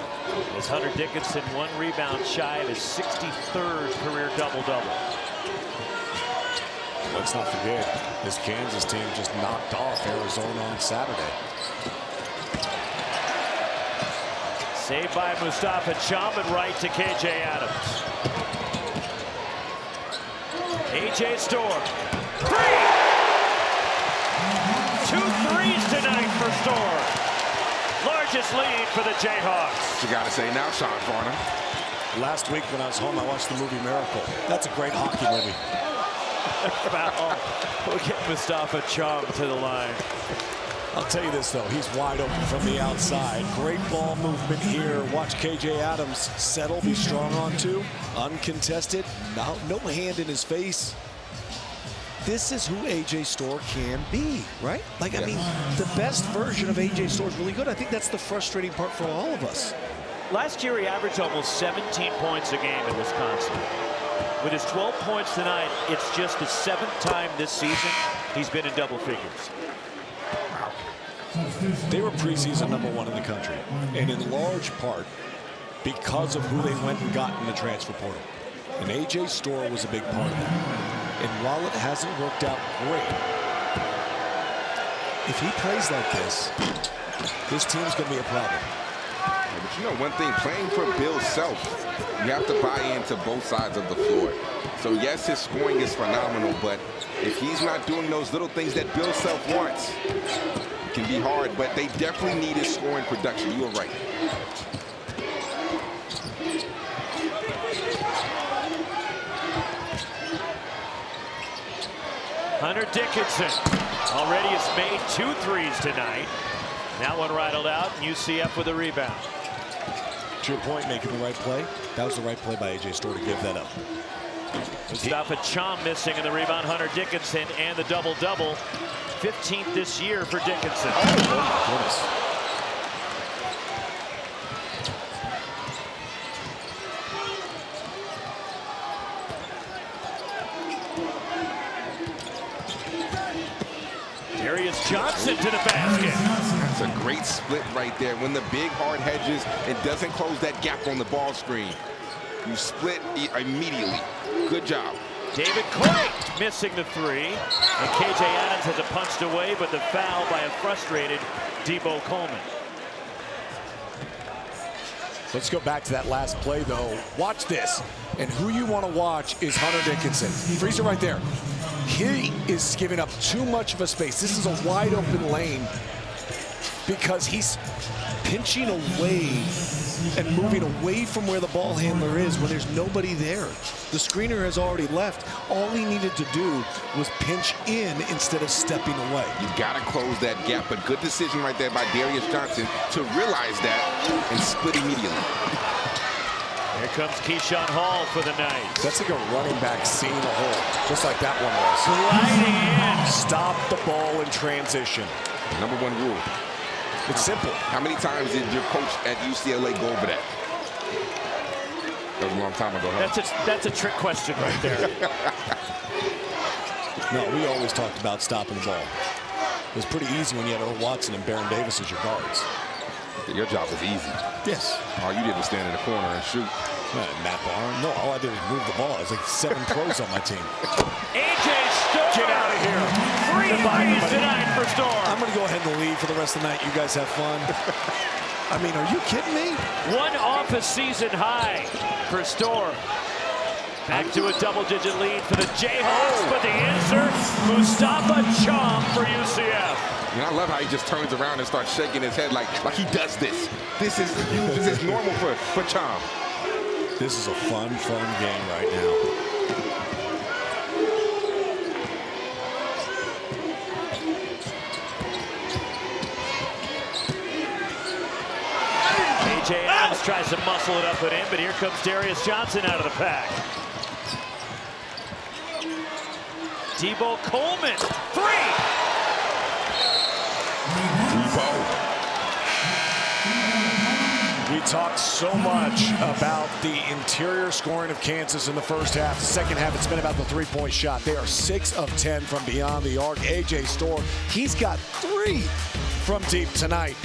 S3: As Hunter Dickinson, 1 rebound shy of his 63rd career double-double.
S1: Let's not forget, this Kansas team just knocked off Arizona on Saturday.
S3: Saved by Mustafa Chom and right to KJ Adams. AJ Storr. 2 threes tonight for Storr. Largest lead for the Jayhawks.
S2: What you got to say now, Sean Farnham?
S1: Last week when I was home, I watched the movie Miracle. That's a great hockey movie.
S3: Foul. We'll get Mustafa Chom to the line.
S1: I'll tell you this, though. He's wide open from the outside. Great ball movement here. Watch KJ Adams settle, be strong on 2. Uncontested. No hand in his face. This is who AJ Storr can be, right? Like, I mean, the best version of AJ Storr is really good. I think that's the frustrating part for all of us.
S3: Last year, he averaged almost 17 points a game in Wisconsin. With his 12 points tonight, it's just the 7th time this season he's been in double figures.
S1: They were preseason #1 in the country, and in large part because of who they went and got in the transfer portal. And AJ Storr was a big part of that. And while it hasn't worked out great, if he plays like this team's going to be a problem.
S2: Yeah, but you know one thing, playing for Bill Self, you have to buy into both sides of the floor. So yes, his scoring is phenomenal, but if he's not doing those little things that Bill Self wants, it can be hard, but they definitely need his scoring production. You are right.
S3: Hunter Dickinson already has made 2 threes tonight. That one rattled out, and UCF with a rebound.
S1: To your point, making the right play. That was the right play by A.J. Storr to give that up.
S3: Mustafa Cham missing in the rebound. Hunter Dickinson and the double-double. 15th this year for Dickinson.
S1: Oh my goodness.
S3: Darius Johnson to the basket.
S2: That's a great split right there. When the big hard hedges and doesn't close that gap on the ball screen, you split immediately. Good job.
S3: David Coit missing the three. And KJ Adams has it punched away, but the foul by a frustrated Debo Coleman.
S1: Let's go back to that last play, though. Watch this. And who you want to watch is Hunter Dickinson. Freeze it right there. He is giving up too much of a space. This is a wide open lane because he's pinching away and moving away from where the ball handler is when there's nobody there. The screener has already left. All he needed to do was pinch in instead of stepping away.
S2: You got to close that gap, but good decision right there by Darius Johnson to realize that and split immediately.
S3: Here comes Keyshawn Hall for the Knights.
S1: That's like a running back seeing a hole, just like that one was.
S3: Sliding in.
S1: Stop the ball in transition.
S2: Number one rule.
S1: It's simple.
S2: How many times did your coach at UCLA go over that? That was a long time ago, huh?
S3: That's a trick question right there.
S1: No, we always talked about stopping the ball. It was pretty easy when you had Earl Watson and Baron Davis as your guards.
S2: Your job was easy.
S1: Yes.
S2: All you did was stand in the corner and shoot.
S1: Matt Barr. No, all I did was move the ball. It was like 7 pros on my team.
S3: A.J. Storr.
S1: Get out of here.
S3: 3 bodies tonight for Storr.
S1: I'm going to go ahead and leave for the rest of the night. You guys have fun. I mean, are you kidding me?
S3: One off a season high for Storr. Back to a double-digit lead for the Jayhawks, but the answer, Mustafa Cham for UCF.
S2: You know, I love how he just turns around and starts shaking his head like he does this. This is normal for Cham.
S1: This is a fun game right now.
S3: KJ Adams tries to muscle it up and in, but here comes Darius Johnson out of the pack. Debo Coleman, 3.
S1: We talked so much about the interior scoring of Kansas in the first half. The second half, it's been about the three-point shot. They are 6 of 10 from beyond the arc. A.J. Storr, he's got 3 from deep tonight.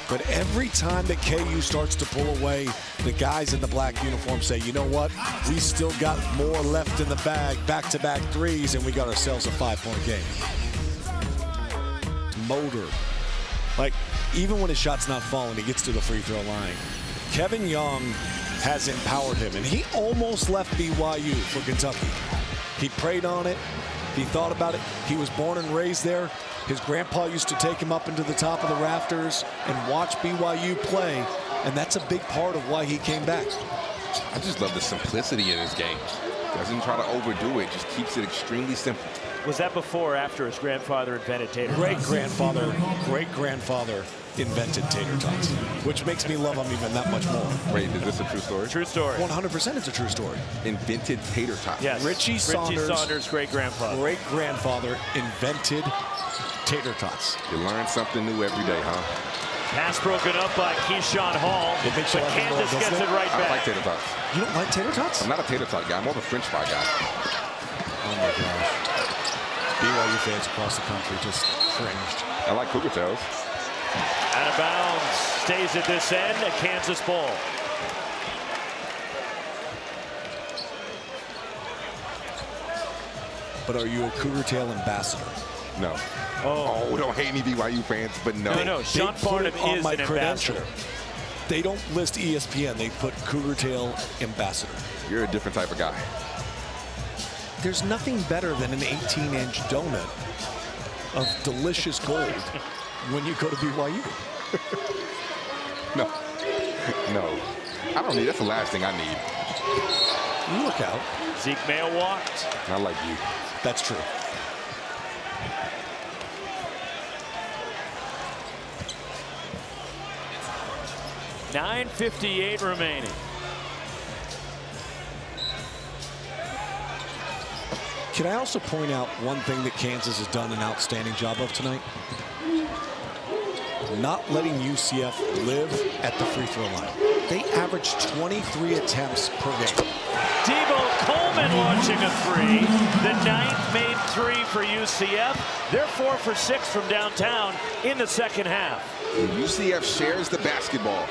S1: But every time that KU starts to pull away, the guys in the black uniform say, you know what? We still got more left in the bag. Back-to-back threes, and we got ourselves a 5-point game. Motor. Like, even when his shot's not falling, he gets to the free throw line. Kevin Young has empowered him, and he almost left BYU for Kentucky. He prayed on it. He thought about it. He was born and raised there. His grandpa used to take him up into the top of the rafters and watch BYU play, and that's a big part of why he came back.
S2: I just love the simplicity in his game. Doesn't try to overdo it, just keeps it extremely simple.
S3: Was that before or after his grandfather invented tater tots?
S1: Great-grandfather invented tater tots, which makes me love them even that much more.
S2: Wait, is this a true story?
S3: True story.
S1: 100% it's a true story.
S2: Invented tater tots.
S3: Yes.
S1: Richie Saunders'
S3: great-grandfather.
S1: Great-grandfather invented tater tots.
S2: You learn something new every day, huh?
S3: Pass broken up by Keyshawn Hall,
S1: It makes you
S3: but
S1: like
S3: Kansas
S1: more,
S3: gets
S1: doesn't
S3: it
S1: it?
S3: right
S2: I
S3: back.
S2: like tater tots.
S1: You don't like tater tots?
S2: I'm not a tater tot guy. I'm more of a French fry guy.
S1: Oh my gosh. BYU fans across the country just cringed.
S2: I like Cougar tails.
S3: Out of bounds. Stays at this end. A Kansas ball.
S1: But are you a Cougar Tail ambassador?
S2: No. Oh, don't hate me, BYU fans, but no.
S3: No. Sean Farnham is an ambassador.
S1: They don't list ESPN. They put Cougar Tail ambassador.
S2: You're a different type of guy.
S1: There's nothing better than an 18-inch donut of delicious gold when you go to BYU.
S2: No. I don't need, that's the last thing I need.
S1: You look out.
S3: Zeke Mayo walked.
S2: Not like you.
S1: That's true.
S3: 9:58 remaining.
S1: Can I also point out one thing that Kansas has done an outstanding job of tonight? Not letting UCF live at the free throw line. They averaged 23 attempts per game.
S3: Debo Coleman launching a three. The ninth made three for UCF. They're 4 for 6 from downtown in the second half.
S2: UCF shares the basketball.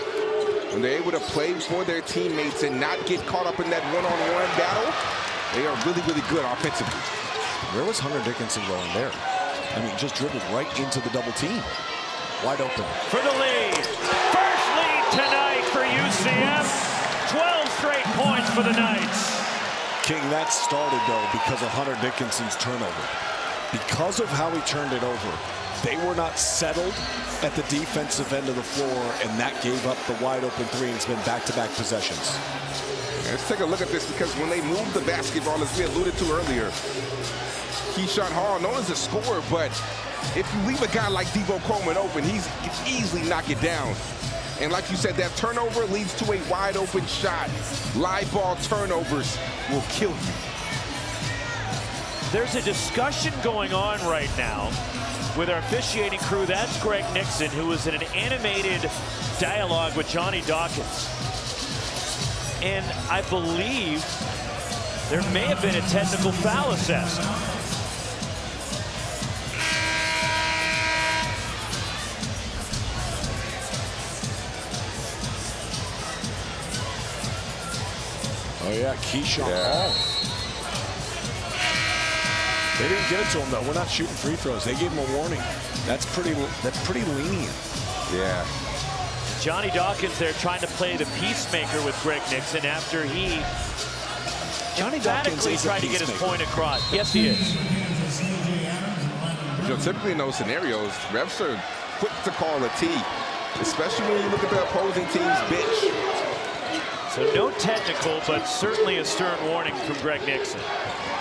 S2: When they're able to play for their teammates and not get caught up in that one-on-one battle, they are really, really good offensively.
S1: Where was Hunter Dickinson going there? I mean, just dribbled right into the double team. Wide open.
S3: For the lead. First lead tonight for UCF. 12 straight points for the Knights.
S1: King, that started, though, because of Hunter Dickinson's turnover. Because of how he turned it over, they were not settled at the defensive end of the floor, and that gave up the wide open three, and it's been back-to-back possessions.
S2: Let's take a look at this, because when they moved the basketball, as we alluded to earlier, Keyshawn Hall, known as a scorer, but if you leave a guy like Debo Coleman open, he can easily knock it down. And like you said, that turnover leads to a wide open shot. Live ball turnovers will kill you.
S3: There's a discussion going on right now with our officiating crew. That's Greg Nixon, who was in an animated dialogue with Johnny Dawkins. And I believe there may have been a technical foul assessed.
S1: Oh, yeah, Keyshawn Hall. They didn't give it to him, though. We're not shooting free throws. They gave him a warning. That's pretty lenient.
S2: Yeah.
S3: Johnny Dawkins there trying to play the peacemaker with Greg Nixon after he
S1: Johnny Dawkins is
S3: tried to get his point across. Yes, he is.
S2: You know, typically in those scenarios, refs are quick to call a T, especially when you look at the opposing team's bench.
S3: So no technical, but certainly a stern warning from Greg Nixon.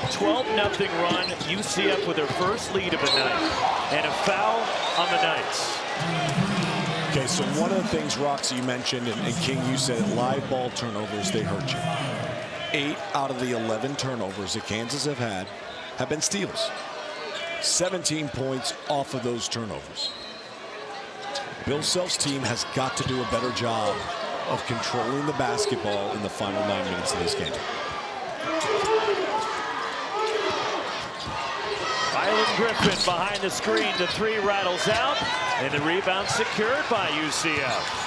S3: 12-0 run, UCF with their first lead of the night, and a foul on the Knights.
S1: Okay, so one of the things, Roxy, you mentioned, and King, you said live ball turnovers, they hurt you. 8 out of the 11 turnovers that Kansas have been steals. 17 points off of those turnovers. Bill Self's team has got to do a better job of controlling the basketball in the final 9 minutes of this game.
S3: Ryland Griffin behind the screen. The three rattles out, and the rebound secured by UCF.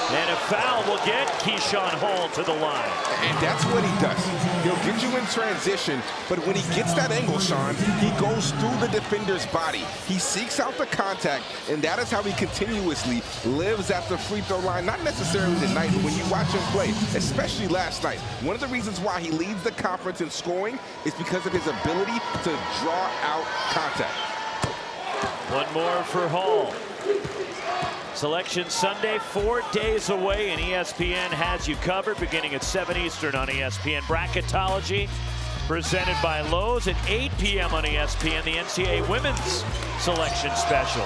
S3: And a foul will get Keyshawn Hall to the line.
S2: And that's what he does. He'll get you in transition, but when he gets that angle, Sean, he goes through the defender's body. He seeks out the contact, and that is how he continuously lives at the free throw line. Not necessarily tonight, but when you watch him play, especially last night, one of the reasons why he leads the conference in scoring is because of his ability to draw out contact.
S3: One more for Hall. Selection Sunday, 4 days away, and ESPN has you covered beginning at 7 Eastern on ESPN. Bracketology presented by Lowe's at 8 p.m. on ESPN, the NCAA Women's Selection Special,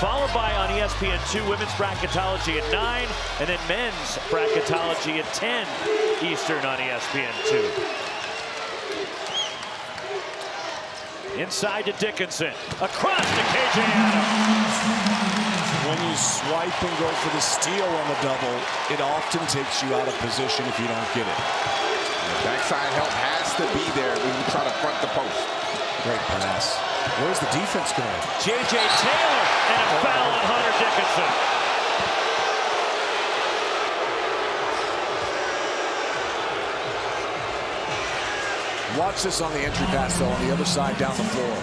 S3: followed by on ESPN2 Women's Bracketology at 9, and then Men's Bracketology at 10 Eastern on ESPN2. Inside to Dickinson, across to KJ Adams.
S1: When you swipe and go for the steal on the double, it often takes you out of position if you don't get it.
S2: The backside help has to be there when you try to front the post.
S1: Great pass. Where's the defense going?
S3: J.J. Taylor, and a foul on Hunter Dickinson.
S1: Watch this on the entry pass, though, on the other side down the floor.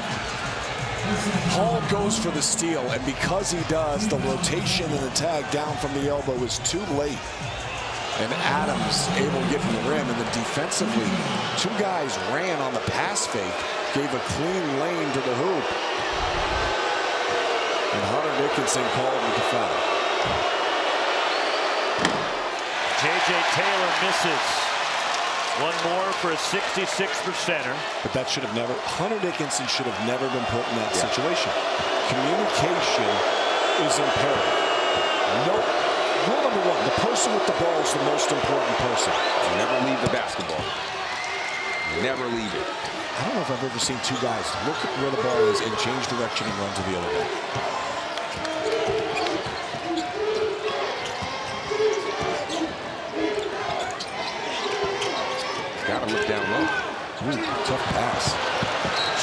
S1: Hall goes for the steal, and because he does, the rotation and the tag down from the elbow is too late. And Adams able to get in the rim, and then defensively, two guys ran on the pass fake, gave a clean lane to the hoop. And Hunter Dickinson called with the foul.
S3: J.J. Taylor misses. One more for a 66%er.
S1: But that should have never, Hunter Dickinson should have never been put in that situation. Communication is imperative. Rule number one, the person with the ball is the most important person.
S2: Never leave the basketball. Never leave it.
S1: I don't know if I've ever seen two guys look at where the ball is and change direction and run to the other guy.
S2: Gotta look down low.
S1: Ooh, tough pass.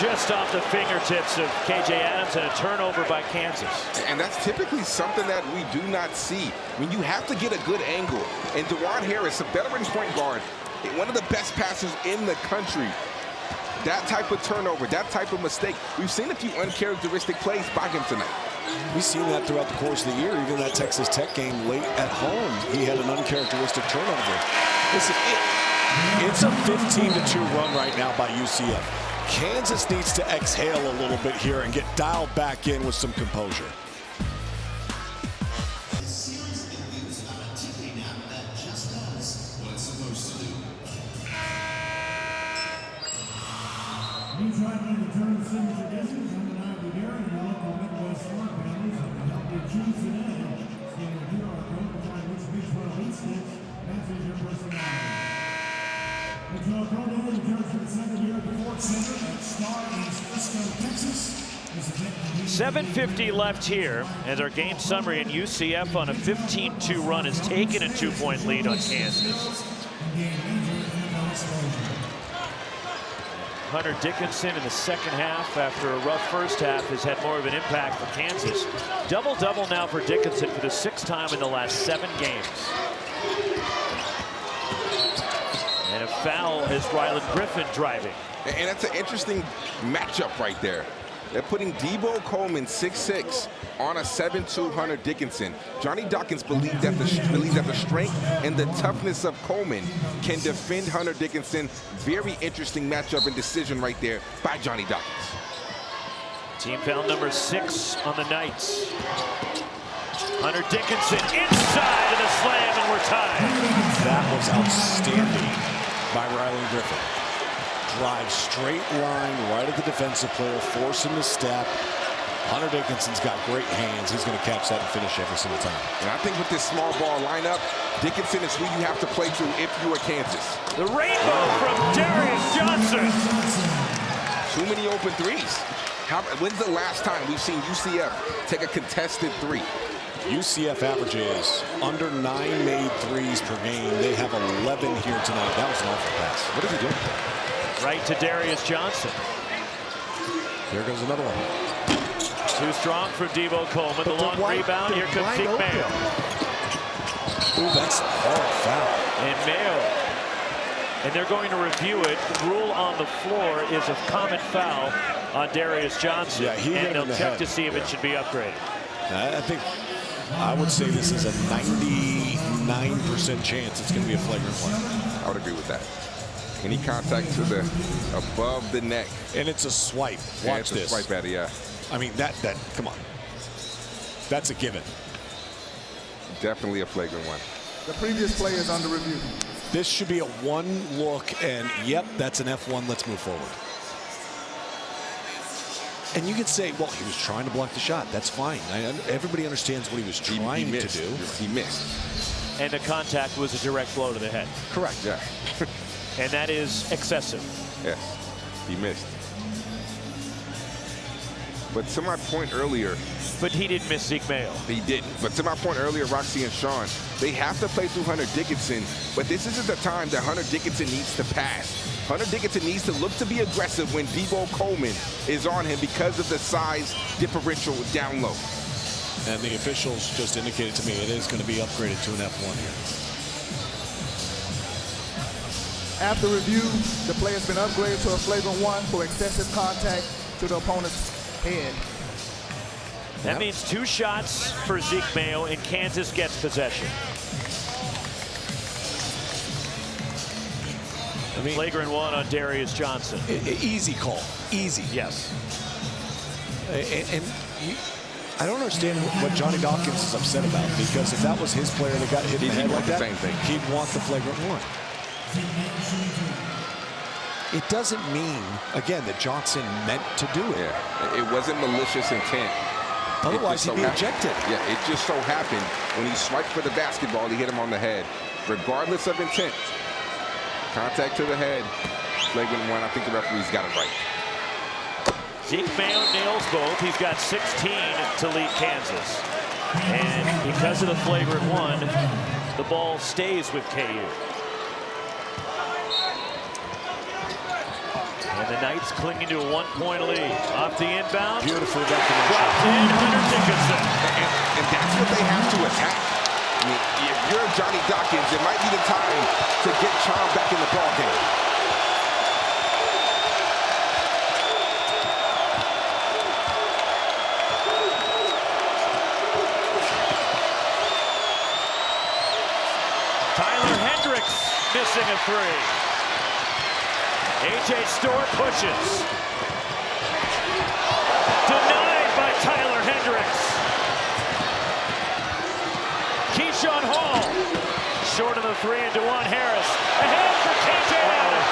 S3: Just off the fingertips of KJ Adams, and a turnover by Kansas.
S2: And that's typically something that we do not see. I mean, you have to get a good angle. And DeJuan Harris, a veteran point guard, one of the best passers in the country. That type of turnover, that type of mistake, we've seen a few uncharacteristic plays by him tonight.
S1: We've seen that throughout the course of the year. Even that Texas Tech game late at home, he had an uncharacteristic turnover. Listen, it's a 15-2 run right now by UCF. Kansas needs to exhale a little bit here and get dialed back in with some composure.
S3: $7:50 left here as our game summary, and UCF on a 15-2 run has taken a 2-point lead on Kansas. Hunter Dickinson in the second half, after a rough first half, has had more of an impact for Kansas. Double-double now for Dickinson for the 6th time in the last 7 games. And a foul as Ryland Griffin driving.
S2: And that's an interesting matchup right there. They're putting Debo Coleman, 6'6", on a 7'2" Hunter Dickinson. Johnny Dawkins believes that the strength and the toughness of Coleman can defend Hunter Dickinson. Very interesting matchup and decision right there by Johnny Dawkins.
S3: Team foul number 6 on the Knights. Hunter Dickinson inside of the slam, and we're tied.
S1: That was outstanding by Ryland Griffin. Drive straight line right at the defensive player, force him to step. Hunter Dickinson's got great hands. He's going to catch that and finish every single time.
S2: And I think with this small ball lineup, Dickinson is who you have to play to if you are Kansas.
S3: The rainbow from Darius Johnson.
S2: Too many open threes. When's the last time we've seen UCF take a contested three?
S1: UCF averages under 9 made threes per game. They have 11 here tonight. That was an awful pass. What is he doing?
S3: Right to Darius Johnson.
S1: There goes another one.
S3: Too strong for Debo Coleman. The long rebound. Here comes Zeke Mayo.
S1: Ooh, that's a hard foul.
S3: And Mayo. And they're going to review it. The rule on the floor is a common foul on Darius Johnson.
S1: Yeah, he
S3: and they'll check
S1: head.
S3: to see if it should be upgraded.
S1: I would say this is a 99% chance it's going to be a flagrant one.
S2: I would agree with that. Any contact to the above the neck.
S1: And it's a swipe. Watch this.
S2: Swipe at it, yeah.
S1: I mean, that, come on. That's a given.
S2: Definitely a flagrant one.
S4: The previous play is under review.
S1: This should be a one look, and yep, that's an F1. Let's move forward. And you can say, well, he was trying to block the shot. That's fine. Everybody understands what he was trying to do.
S2: He missed.
S3: And the contact was a direct blow to the head.
S1: Correct.
S2: Yeah.
S3: And that is excessive.
S2: Yes, he missed. But to my point earlier.
S3: But he didn't miss Zeke Mayo.
S2: He didn't. But to my point earlier, Roxy and Sean, they have to play through Hunter Dickinson. But this isn't the time that Hunter Dickinson needs to pass. Hunter Dickinson needs to look to be aggressive when Debo Coleman is on him because of the size differential down low.
S1: And the officials just indicated to me it is going to be upgraded to an F1 here.
S4: After review, the play has been upgraded to a flagrant 1 for excessive contact to the opponent's head.
S3: That means 2 shots for Zeke Mayo, and Kansas gets possession. Flagrant 1 on Darius Johnson.
S1: Easy call. Easy.
S3: Yes.
S1: And I don't understand what Johnny Dawkins is upset about, because if that was his player that got hit in the head like that, he'd want the flagrant 1. It doesn't mean, again, that Johnson meant to do it.
S2: Yeah, it wasn't malicious intent.
S1: Otherwise, he'd be ejected.
S2: Yeah, it just so happened when he swiped for the basketball, he hit him on the head. Regardless of intent, contact to the head, flagrant one. I think the referee's got it right.
S3: Zeke Mayo nails both. He's got 16 to lead Kansas. And because of the flagrant one, the ball stays with KU. And the Knights clinging to a 1-point lead. Off the inbound.
S1: Beautiful definition.
S3: Dropped in, Hunter Dickinson.
S2: And that's what they have to attack. I mean, if you're Johnny Dawkins, it might be the time to get Chom back in the ballgame.
S3: Tyler Hendricks missing a three. A.J. Storr pushes. Denied by Tyler Hendricks. Keyshawn Hall. Short of the three and DeJuan Harris. Ahead for K.J. Adams.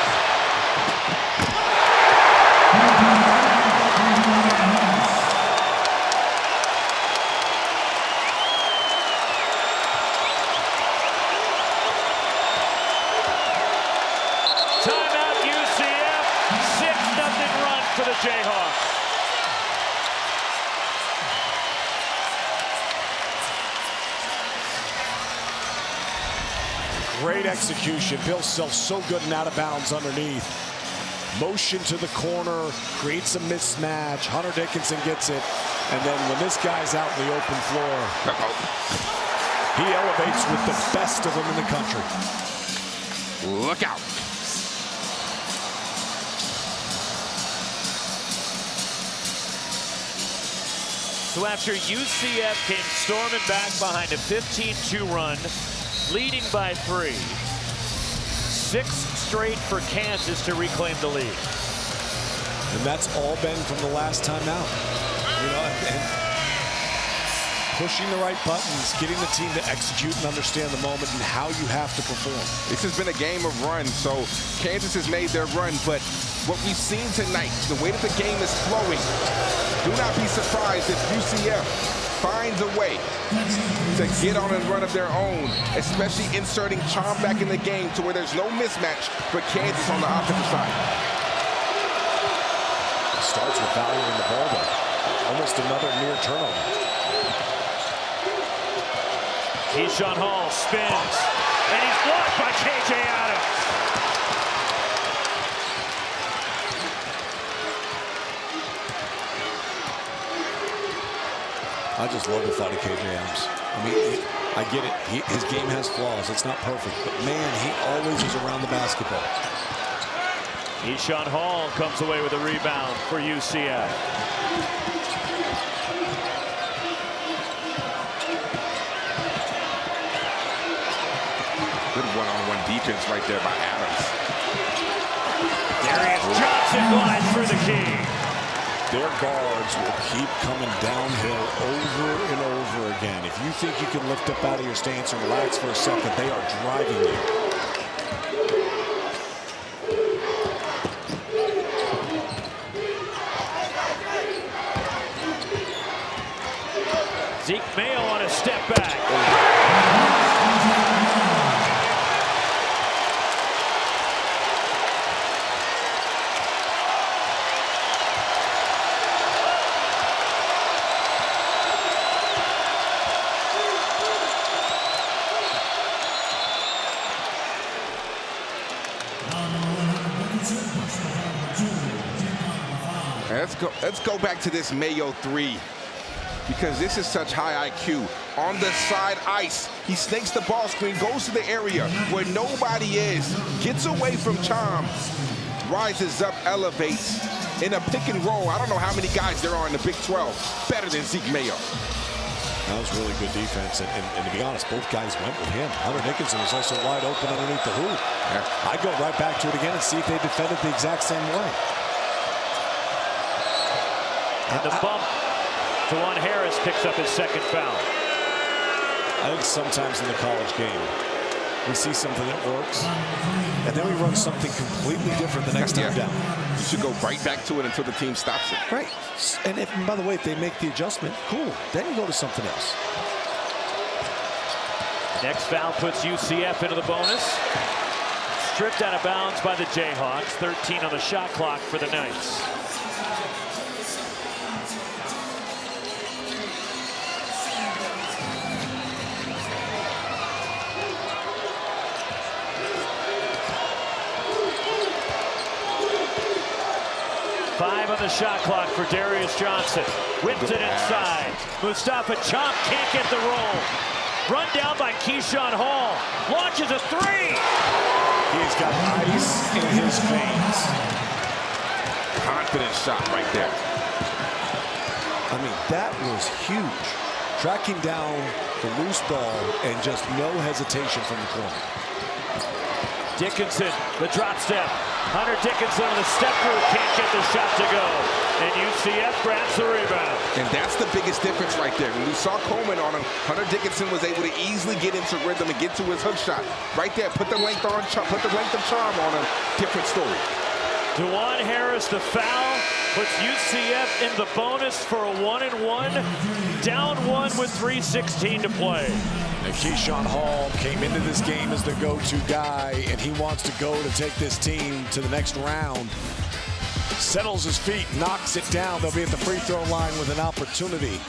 S3: Timeout UCF. 6-0 run for the Jayhawks.
S1: Great execution. Bill Self so good and out of bounds underneath. Motion to the corner, creates a mismatch. Hunter Dickinson gets it. And then when this guy's out in the open floor, he elevates with the best of them in the country.
S2: Look out.
S3: So after UCF came storming back behind a 15-2 run, leading by 3. 6th straight for Kansas to reclaim the lead.
S1: And that's all been from the last time out. You know, and pushing the right buttons, getting the team to execute and understand the moment and how you have to perform.
S2: This has been a game of runs, so Kansas has made their run, but what we've seen tonight, the way that the game is flowing, do not be surprised if UCF finds a way to get on a run of their own, especially inserting Chom back in the game to where there's no mismatch for Kansas on the offensive side.
S1: Starts with valuing the ball, though. Almost another near turnover.
S3: Keyshawn Hall spins, and he's blocked by K.J. Adams.
S1: I just love the fight of K.J. Adams. I mean, I get it. His game has flaws. It's not perfect. But, man, he always is around the basketball.
S3: Keyshawn Hall comes away with a rebound for UCF.
S2: Good one-on-one defense right there by Adams.
S3: Darius Johnson glides for the key.
S1: Their guards will keep coming downhill over and over again. If you think you can lift up out of your stance and relax for a second, they are driving you.
S3: Zeke Mayo on a step back.
S2: Let's go back to this Mayo 3, because this is such high IQ. On the side ice, he snakes the ball screen, goes to the area where nobody is, gets away from Chom, rises up, elevates in a pick and roll. I don't know how many guys there are in the Big 12 better than Zeke Mayo.
S1: That was really good defense, and to be honest, both guys went with him. Hunter Dickinson was also wide open underneath the hoop. Yeah. I'd go right back to it again and see if they defended the exact same way.
S3: And the bump, DeJuan Harris picks up his 2nd foul.
S1: I think sometimes in the college game, we see something that works, and then we run something completely different the next time down.
S2: You should go right back to it until the team stops it.
S1: Right. And by the way, if they make the adjustment, cool. Then you go to something else.
S3: Next foul puts UCF into the bonus. Stripped out of bounds by the Jayhawks. 13 on the shot clock for the Knights. Five on the shot clock for Darius Johnson. Whips it inside. Mustafa Chomp can't get the roll. Run down by Keyshawn Hall. Launches a three.
S1: He's got ice in his veins.
S2: Confident shot right there.
S1: I mean, that was huge. Tracking down the loose ball and just no hesitation from the corner.
S3: Dickinson, the drop step. Hunter Dickinson on the step through, can't get the shot to go. And UCF grabs the rebound.
S2: And that's the biggest difference right there. When we saw Coleman on him, Hunter Dickinson was able to easily get into rhythm and get to his hook shot. Right there, put the length of charm on him. Different story.
S3: DeJuan Harris, the foul, puts UCF in the bonus for a 1-and-1. Down one with 3:16 to play.
S1: And Keyshawn Hall came into this game as the go-to guy, and he wants to go to take this team to the next round. Settles his feet, knocks it down. They'll be at the free throw line with an opportunity.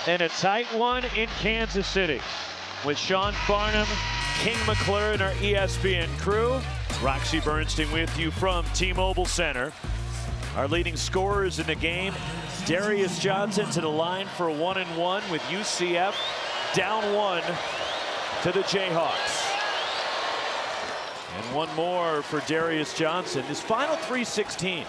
S3: And a tight one in Kansas City with Sean Farnham, King McClure, and our ESPN crew. Roxy Bernstein with you from T-Mobile Center. Our leading scorers in the game, Darius Johnson to the line for a 1-and-1 with UCF down one to the Jayhawks. And one more for Darius Johnson. His final 3:16.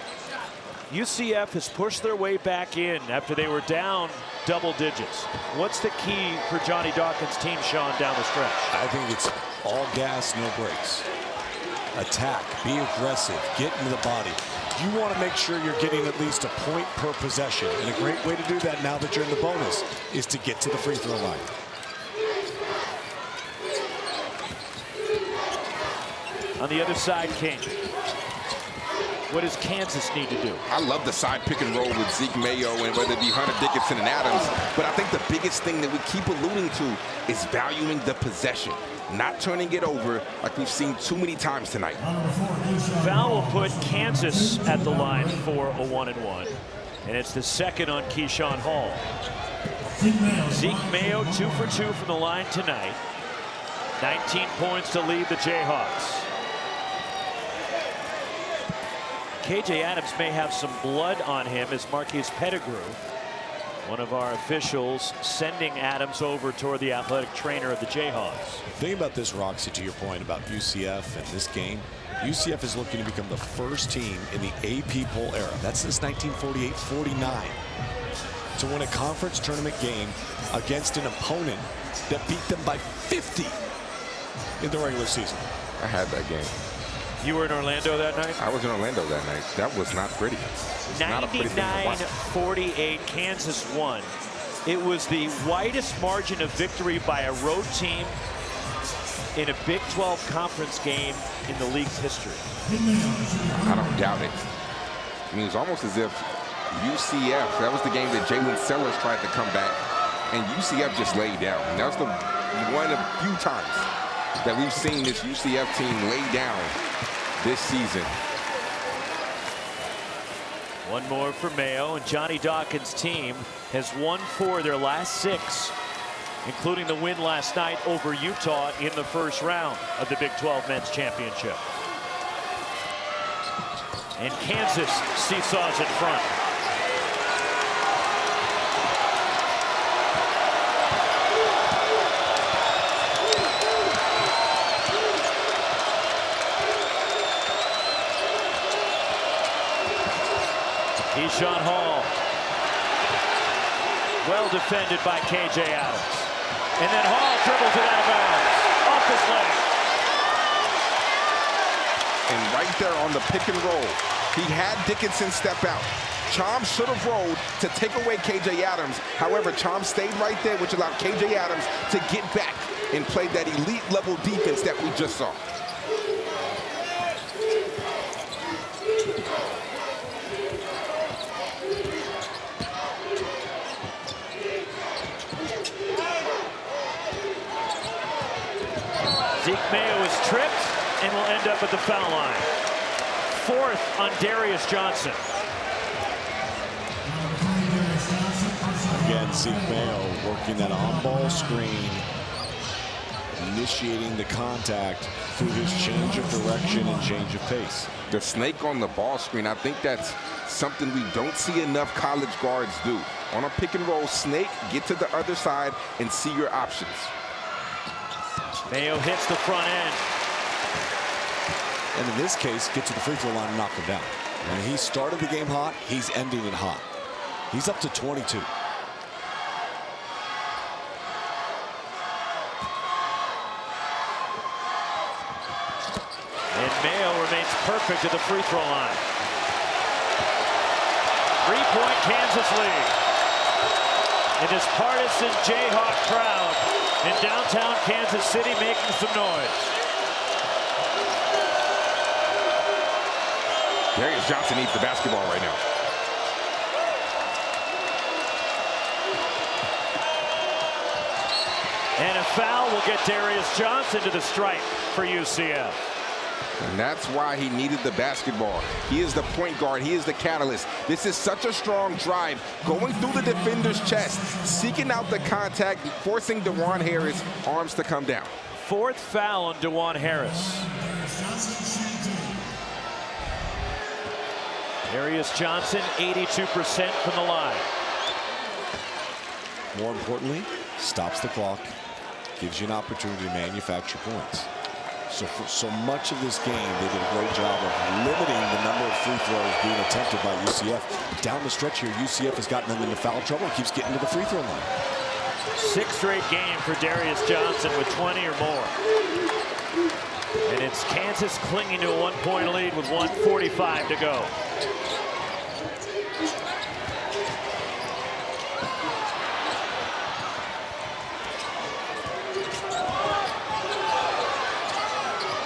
S3: UCF has pushed their way back in after they were down double digits. What's the key for Johnny Dawkins' team, Sean, down the stretch?
S1: I think it's all gas, no brakes. Attack, be aggressive, get into the body. You want to make sure you're getting at least a point per possession. And a great way to do that now that you're in the bonus is to get to the free throw line.
S3: On the other side, King. What does Kansas need to do?
S2: I love the side pick and roll with Zeke Mayo and whether it be Hunter Dickinson and Adams. But I think the biggest thing that we keep alluding to is valuing the possession, not turning it over like we've seen too many times tonight.
S3: Foul will put Kansas at the line for a 1-and-1. And it's the second on Keyshawn Hall. Zeke Mayo 2 for 2 from the line tonight. 19 points to lead the Jayhawks. KJ Adams may have some blood on him as Marquise Pettigrew, one of our officials, sending Adams over toward the athletic trainer of the Jayhawks.
S1: Think about this, Roxy, to your point about UCF and this game. UCF is looking to become the first team in the AP poll era. That's since 1948-49. To win a conference tournament game against an opponent that beat them by 50 in the regular season.
S2: I had that game.
S3: You were in Orlando that night?
S2: I was in Orlando that night. That was not pretty.
S3: 99-48, Kansas won. It was the widest margin of victory by a road team in a Big 12 conference game in the league's history.
S2: I don't doubt it. I mean, it's almost as if UCF, that was the game that Jalen Sellers tried to come back, and UCF just laid down. And that was the one of the few times that we've seen this UCF team lay down this season.
S3: One more for Mayo, and Johnny Dawkins' team has won 4 of their last 6, including the win last night over Utah in the first round of the Big 12 Men's Championship. And Kansas seesaws in front. Keyshawn Hall, well defended by KJ Adams. And then Hall dribbles it out of bounds. Off his leg.
S2: And right there on the pick and roll, he had Dickinson step out. Chom should have rolled to take away K.J. Adams. However, Chom stayed right there, which allowed K.J. Adams to get back and play that elite level defense that we just saw.
S3: Zeke Mayo is tripped and will end up at the foul line. 4th on Darius Johnson.
S1: Again, Zeke Mayo working that on-ball screen, initiating the contact through his change of direction and change of pace.
S2: The snake on the ball screen, I think that's something we don't see enough college guards do. On a pick and roll, snake, get to the other side and see your options.
S3: Mayo hits the front end.
S1: And in this case, get to the free throw line and knock him down. When he started the game hot, he's ending it hot. He's up to 22.
S3: And Mayo remains perfect at the free throw line. 3-point Kansas lead. And this partisan Jayhawk crowd in downtown Kansas City making some noise.
S2: Darius Johnson needs the basketball right now.
S3: And a foul will get Darius Johnson to the stripe for UCF.
S2: And that's why he needed the basketball. He is the point guard. He is the catalyst. This is such a strong drive, going through the defender's chest, seeking out the contact, forcing DeJuan Harris' arms to come down.
S3: 4th foul on DeJuan Harris. Darius Johnson, 82% from the line.
S1: More importantly, stops the clock, gives you an opportunity to manufacture points. So for so much of this game, they did a great job of limiting the number of free throws being attempted by UCF. Down the stretch here, UCF has gotten them into foul trouble and keeps getting to the free throw line.
S3: 6th straight game for Darius Johnson with 20 or more. And it's Kansas clinging to a 1-point lead with 1:45 to go.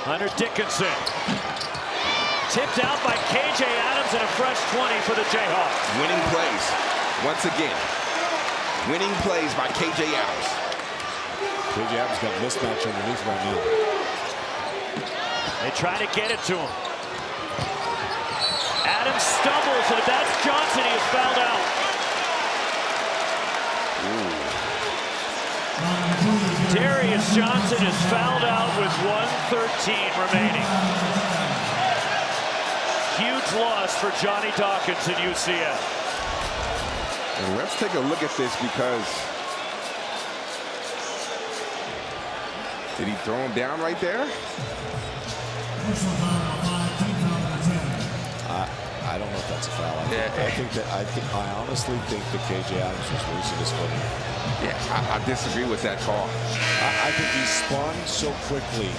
S3: Hunter Dickinson. Tipped out by K.J. Adams and a fresh 20 for the Jayhawks.
S2: Winning plays, once again. Winning plays by K.J. Adams.
S1: K.J. Adams got a mismatch underneath right now.
S3: They try to get it to him. Adams stumbles, and if that's Johnson, he is fouled out. Darius Johnson is fouled out with 1:13 remaining. Huge loss for Johnny Dawkins in UCF.
S2: And let's take a look at this because did he throw him down right there?
S1: I don't know if that's a foul. I honestly think that K.J. Adams was losing his footing.
S2: Yeah, I disagree with that call.
S1: I think he spun so quickly,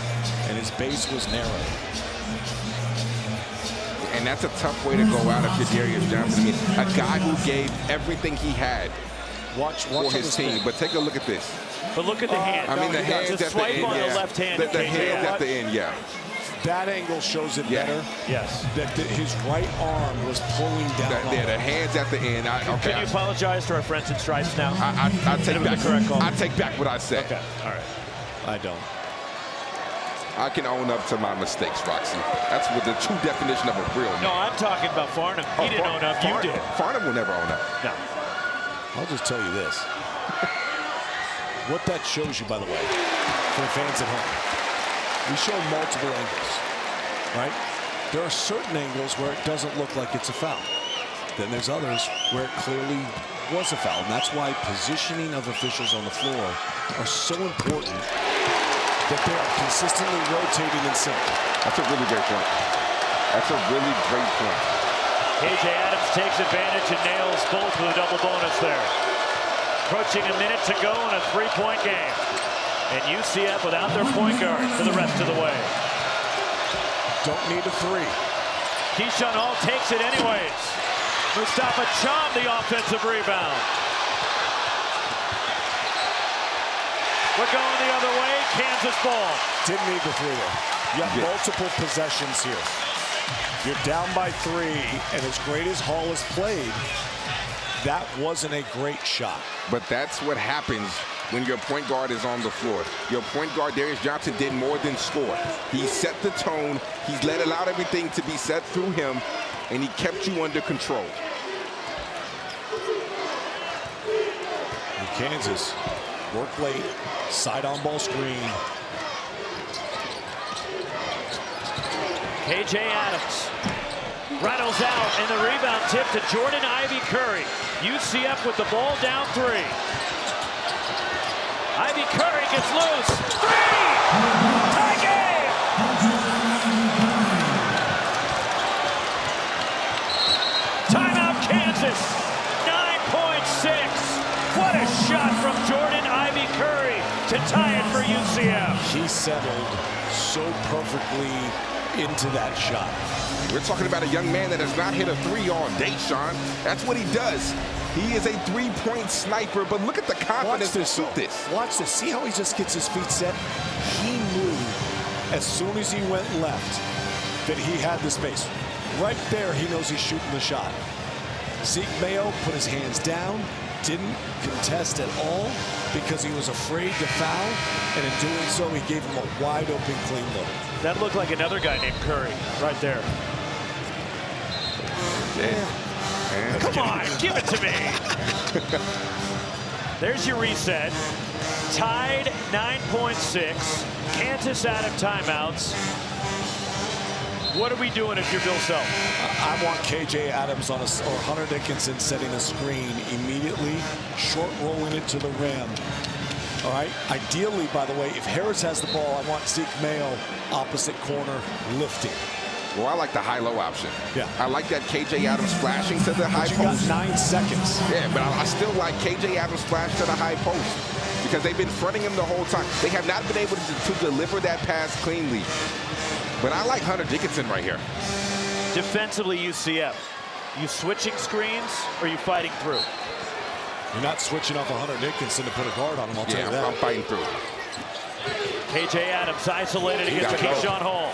S1: and his base was narrow.
S2: And that's a tough way to go out if you're Darius Johnson. I mean, a guy who gave everything he had for his team. But take a look at this.
S3: But look at the hand.
S2: I mean, the hands at the
S3: swipe
S2: end,
S3: on
S2: yeah.
S3: the left hand.
S2: The hands at the end, yeah.
S1: That angle shows it better.
S3: Yes.
S1: That his right arm was pulling down.
S2: The hands at the end.
S3: Can you apologize to our friends in stripes now?
S2: I take back.
S3: Correct call.
S2: I take back what I said.
S3: Okay. All right.
S1: I don't.
S2: I can own up to my mistakes, Roxy. That's what the true definition of a real man.
S3: No, I'm talking about Farnham. He didn't own up. You did.
S2: Farnham will never own up.
S3: No.
S1: I'll just tell you this. What that shows you, by the way, for the fans at home, we show multiple angles, right? There are certain angles where it doesn't look like it's a foul. Then there's others where it clearly was a foul. And that's why positioning of officials on the floor are so important, that they are consistently rotating in sync.
S2: That's a really great point. That's a really great point.
S3: K.J. Adams takes advantage and nails both with a double bonus there. Approaching a minute to go in a three-point game. And UCF without their point guard for the rest of the way.
S1: Don't need a three.
S3: Keyshawn Hall takes it anyways. Mustafa Cham, the offensive rebound. We're going the other way. Kansas ball.
S1: Didn't need the three there. You have multiple possessions here. You're down by 3, and as great as Hall has played, that wasn't a great shot.
S2: But that's what happens when your point guard is on the floor. Your point guard, Darius Johnson, did more than score. He set the tone. He's allowed everything to be set through him, and he kept you under control.
S1: And Kansas, work late, side on ball screen.
S3: KJ Adams rattles out, and the rebound tip to Jordan Ivy Curry. UCF with the ball down 3. Ivy Curry gets loose. 3! Tie game! Timeout, Kansas. 9.6. What a shot from Jordan Ivy Curry to tie it for UCF.
S1: He settled so perfectly into that shot.
S2: We're talking about a young man that has not hit a 3 all day, Sean. That's what he does. He is a 3-point sniper, but look at the confidence to shoot this.
S1: Watch this. See how he just gets his feet set? He knew as soon as he went left that he had the space. Right there, he knows he's shooting the shot. Zeke Mayo put his hands down, didn't contest at all because he was afraid to foul, and in doing so, he gave him a wide-open clean look.
S3: That looked like another guy named Curry right there.
S2: Yeah.
S3: Come on, give it to me. There's your reset. Tied 9.6. Kansas out of timeouts. What are we doing if you're Bill Self?
S1: I want KJ Adams on or Hunter Dickinson setting a screen immediately, short rolling it to the rim. All right. Ideally, by the way, if Harris has the ball, I want Zeke Mayo opposite corner lifting.
S2: Well, I like the high-low option.
S1: Yeah.
S2: I like that KJ Adams flashing to the high
S1: But you
S2: post.
S1: got 9 seconds.
S2: Yeah, but I still like KJ Adams flash to the high post because they've been fronting him the whole time. They have not been able to deliver that pass cleanly. But I like Hunter Dickinson right here.
S3: Defensively, UCF. You switching screens or you fighting through?
S1: You're not switching off a Hunter Dickinson to put a guard on him, I'll tell you that.
S2: I'm fighting through.
S3: KJ Adams isolated against Keyshawn Hall.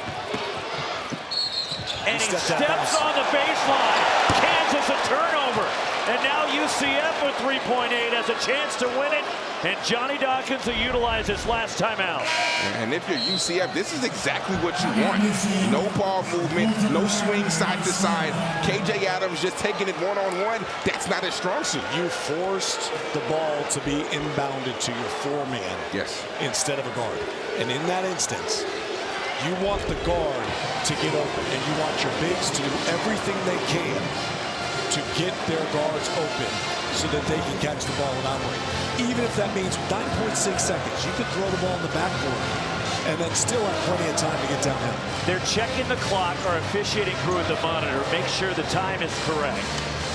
S3: And he steps on the baseline. Kansas a turnover. And now UCF with 3.8 has a chance to win it. And Johnny Dawkins will utilize his last timeout.
S2: And if you're UCF, this is exactly what you want. No ball movement, no swing side to side. KJ Adams just taking it one-on-one. That's not his strong suit.
S1: You forced the ball to be inbounded to your 4-man instead of a guard. And in that instance, you want the guard to get open, and you want your bigs to do everything they can to get their guards open so that they can catch the ball and operate. Even if that means 9.6 seconds, you could throw the ball in the backcourt and then still have plenty of time to get downhill.
S3: They're checking the clock. Our officiating crew at the monitor make sure the time is correct.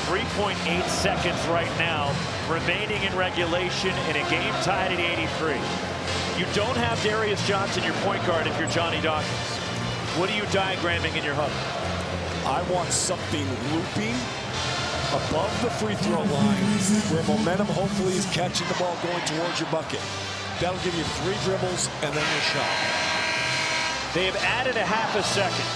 S3: 3.8 seconds right now remaining in regulation in a game tied at 83. You don't have Darius Johnson, your point guard, if you're Johnny Dawkins. What are you diagramming in your huddle?
S1: I want something looping above the free throw line where momentum hopefully is catching the ball going towards your bucket. That'll give you 3 dribbles and then your shot.
S3: They have added a half a second.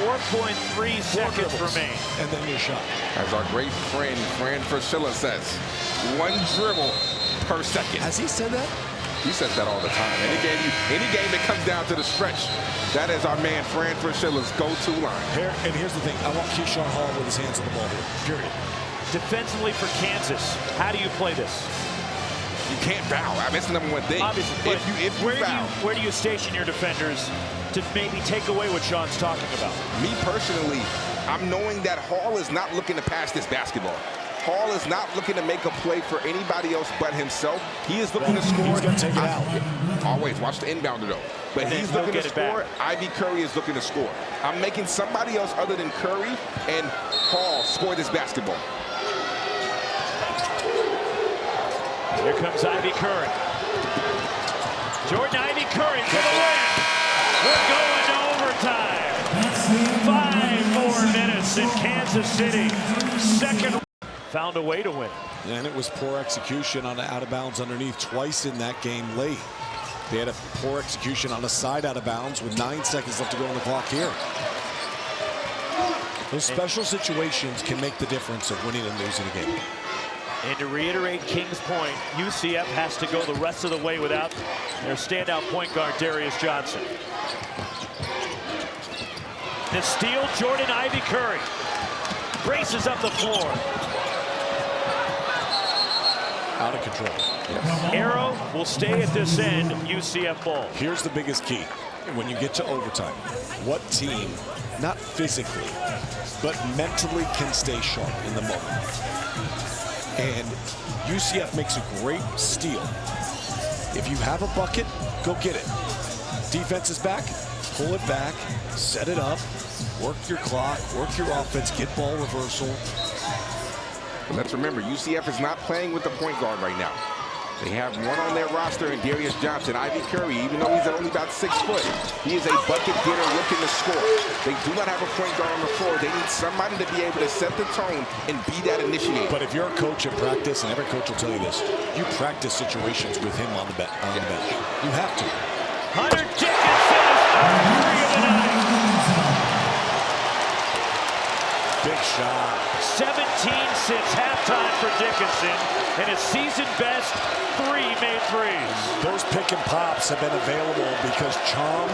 S3: 4.3 seconds remain.
S1: And then your shot.
S2: As our great friend, Fran Fraschilla says, 1 dribble per second.
S1: Has he said that?
S2: He says that all the time. Any game that comes down to the stretch, that is our man Fran Fraschilla's go-to line.
S1: And here's the thing. I want Keyshawn Hall with his hands on the ball here, period.
S3: Defensively for Kansas, how do you play this?
S2: You can't foul. I mean, it's the #1 thing.
S3: Obviously,
S2: if you foul.
S3: Where do you station your defenders to maybe take away what Sean's talking about?
S2: Me personally, I'm knowing that Hall is not looking to pass this basketball. Hall is not looking to make a play for anybody else but himself. He is looking to score.
S1: He's going to take it out.
S2: Always watch the inbounder though. But he's looking to score. Ivy Curry is looking to score. I'm making somebody else other than Curry and Hall score this basketball.
S3: Here comes Ivy Curry. Jordan Ivy Curry for the win. We're going to overtime. 5 more minutes in Kansas City. Second. Found a way to win.
S1: And it was poor execution on the out of bounds underneath twice in that game late. They had a poor execution on the side out of bounds with 9 seconds left to go on the clock here. Those special situations can make the difference of winning and losing a game.
S3: And to reiterate King's point, UCF has to go the rest of the way without their standout point guard, Darius Johnson. The steal, Jordan Ivy Curry. Braces up the floor.
S1: Out of control.
S3: Yes. Arrow will stay at this end, UCF ball.
S1: Here's the biggest key. When you get to overtime, what team, not physically, but mentally can stay sharp in the moment? And UCF makes a great steal. If you have a bucket, go get it. Defense is back, pull it back, set it up, work your clock, work your offense, get ball reversal.
S2: Let's remember, UCF is not playing with the point guard right now. They have one on their roster in Darius Johnson. Ivy Curry, even though he's only about 6 foot, he is a bucket getter looking to score. They do not have a point guard on the floor. They need somebody to be able to set the tone and be that initiator.
S1: But if you're a coach in practice, and every coach will tell you this, you practice situations with him on the bench. You have to.
S3: Hunter Dickinson is third three of the night.
S1: Big shot.
S3: 17 since halftime for Dickinson, and his season best 3 made threes.
S1: Those pick and pops have been available because Chom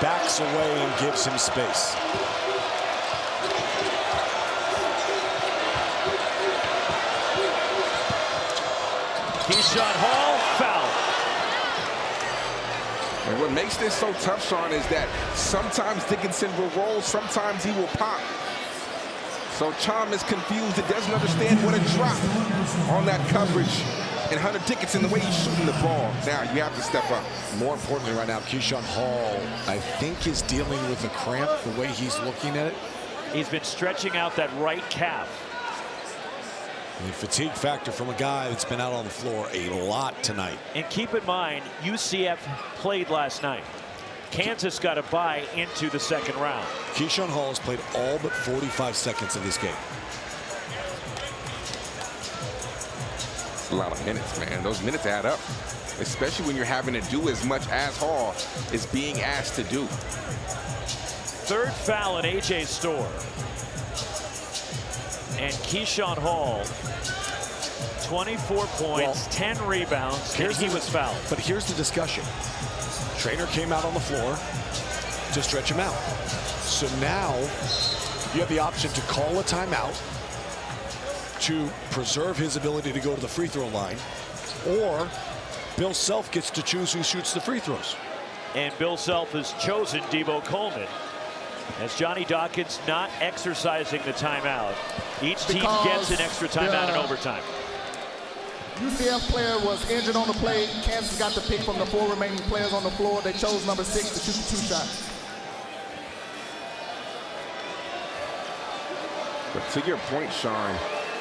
S1: backs away and gives him space.
S3: Keyshawn Hall, foul.
S2: And what makes this so tough, Sean, is that sometimes Dickinson will roll, sometimes he will pop. So Chom is confused and doesn't understand what a drop on that coverage. And Hunter Dickinson, the way he's shooting the ball, now you have to step up.
S1: More importantly right now, Keyshawn Hall, I think, is dealing with a cramp the way he's looking at it.
S3: He's been stretching out that right calf.
S1: The fatigue factor from a guy that's been out on the floor a lot tonight.
S3: And keep in mind, UCF played last night. Kansas got a bye into the second round.
S1: Keyshawn Hall has played all but 45 seconds of this game.
S2: It's a lot of minutes, man. Those minutes add up, especially when you're having to do as much as Hall is being asked to do.
S3: Third foul in A.J. Storr. And Keyshawn Hall, 24 points, 10 rebounds, and he was fouled.
S1: But here's the discussion. Trainer came out on the floor to stretch him out. So now you have the option to call a timeout to preserve his ability to go to the free throw line, or Bill Self gets to choose who shoots the free throws.
S3: And Bill Self has chosen Debo Coleman, as Johnny Dawkins not exercising the timeout. Each team gets an extra timeout in overtime.
S4: UCF player was injured on the play. Kansas got the pick from the 4 remaining players on the floor. They chose number 6 to shoot the 2 shots.
S2: But to your point, Sean,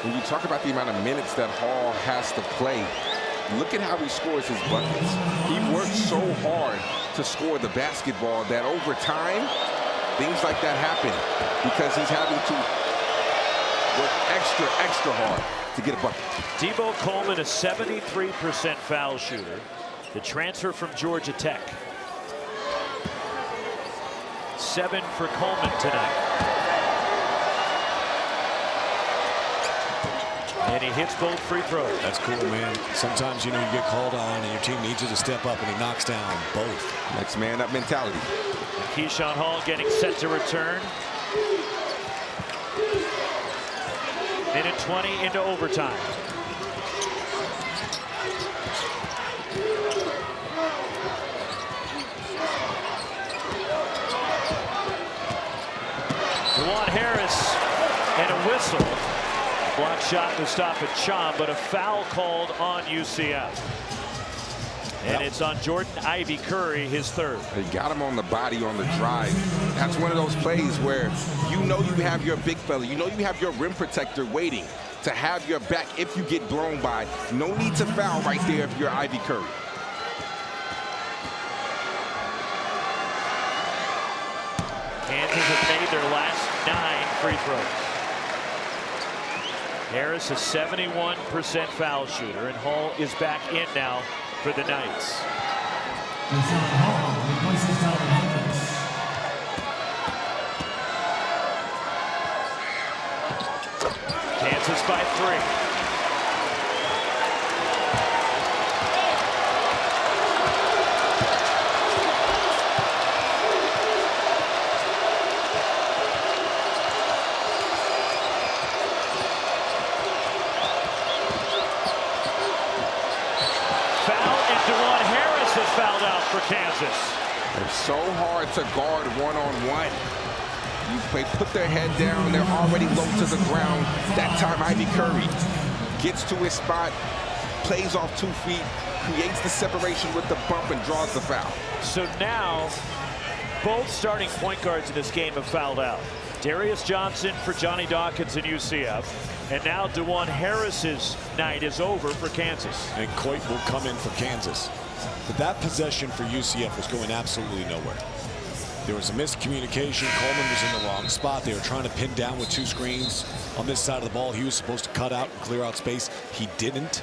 S2: when you talk about the amount of minutes that Hall has to play, look at how he scores his buckets. He works so hard to score the basketball that over time, things like that happen because he's having to work extra hard to get a bucket.
S3: Debo Coleman, a 73% foul shooter. The transfer from Georgia Tech. 7 for Coleman tonight. And he hits both free throws.
S1: That's cool, man. Sometimes, you know, you get called on and your team needs you to step up, and he knocks down both.
S2: Next man up mentality.
S3: Keyshawn Hall getting set to return. Minute 20 into overtime. Juwan Harris and a whistle. Block shot Mustafa Chom, but a foul called on UCF. And it's on Jordan Ivy Curry, his third.
S2: They got him on the body on the drive. That's one of those plays where you know you have your big fella, you know you have your rim protector waiting to have your back if you get blown by. No need to foul right there if you're Ivy Curry.
S3: Kansas has made their last 9 free throws. Harris a 71% foul shooter, and Hall is back in now for the Knights. Kansas by 3. Fouled out for Kansas.
S2: It's so hard to guard one-on-one. They put their head down. They're already low to the ground. That time, Ivy Curry gets to his spot, plays off 2 feet, creates the separation with the bump, and draws the foul.
S3: So now, both starting point guards in this game have fouled out. Darius Johnson for Johnny Dawkins in UCF. And now DeJuan Harris's night is over for Kansas.
S1: And Coit will come in for Kansas. But that possession for UCF was going absolutely nowhere. There was a miscommunication. Coleman was in the wrong spot. They were trying to pin down with 2 screens on this side of the ball. He was supposed to cut out and clear out space. He didn't.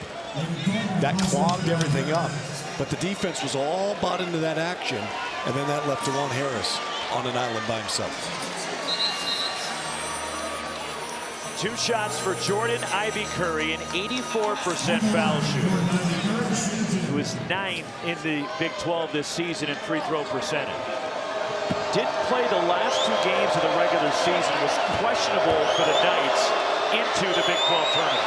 S1: That clogged everything up. But the defense was all bought into that action. And then that left DeJuan Harris on an island by himself.
S3: 2 shots for Jordan Ivy Curry, an 84% foul shooter, who is 9th in the Big 12 this season in free throw percentage. Didn't play the last 2 games of the regular season, was questionable for the Knights into the Big 12 tournament.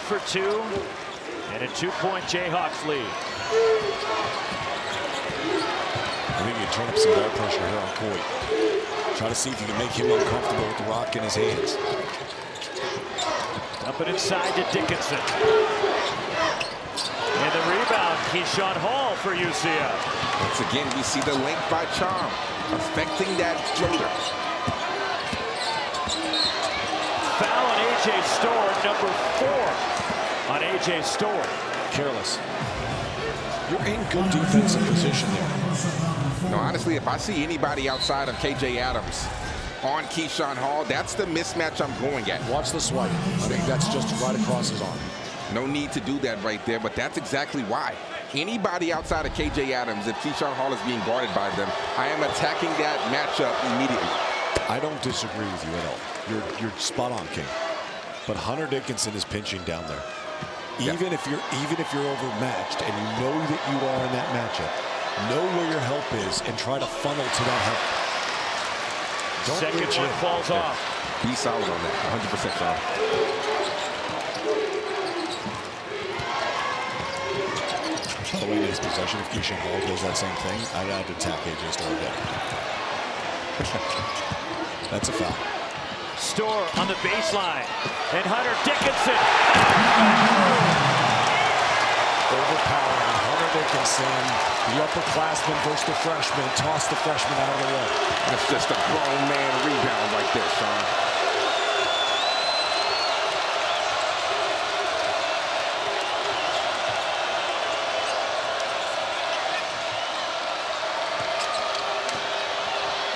S3: For 2 and a 2-point Jayhawks lead.
S1: I think you turn up some ball pressure here on Coit. Try to see if you can make him uncomfortable with the rock in his hands.
S3: Dump it inside to Dickinson. And the rebound, Keyshawn Hall for UCF.
S2: Once again, we see the length by Charm affecting that floater.
S3: Foul on A.J. Storr, number 4 on A.J. Storr.
S1: Careless. You're in good defensive position there.
S2: No, honestly, if I see anybody outside of K.J. Adams on Keyshawn Hall, that's the mismatch I'm going at.
S1: Watch the swipe. I think that's just right across his arm.
S2: No need to do that right there, but that's exactly why. Anybody outside of K.J. Adams, if Keyshawn Hall is being guarded by them, I am attacking that matchup immediately.
S1: I don't disagree with you at all. You're spot on, King. But Hunter Dickinson is pinching down there. Even if you're overmatched and you know that you are in that matchup, know where your help is and try to funnel to that help. Don't
S3: Second one falls off.
S2: Be solid on that, 100% solid.
S1: By the way, in this possession, if Keyshawn Hall does that same thing, I'd attack A.J. Storr again. That's a foul.
S3: Storr on the baseline, and Hunter Dickinson.
S1: Overpowering Hunter Dickinson, the upperclassman versus the freshman. Toss the freshman out of the way.
S2: That's just a grown man rebound right there, Sean.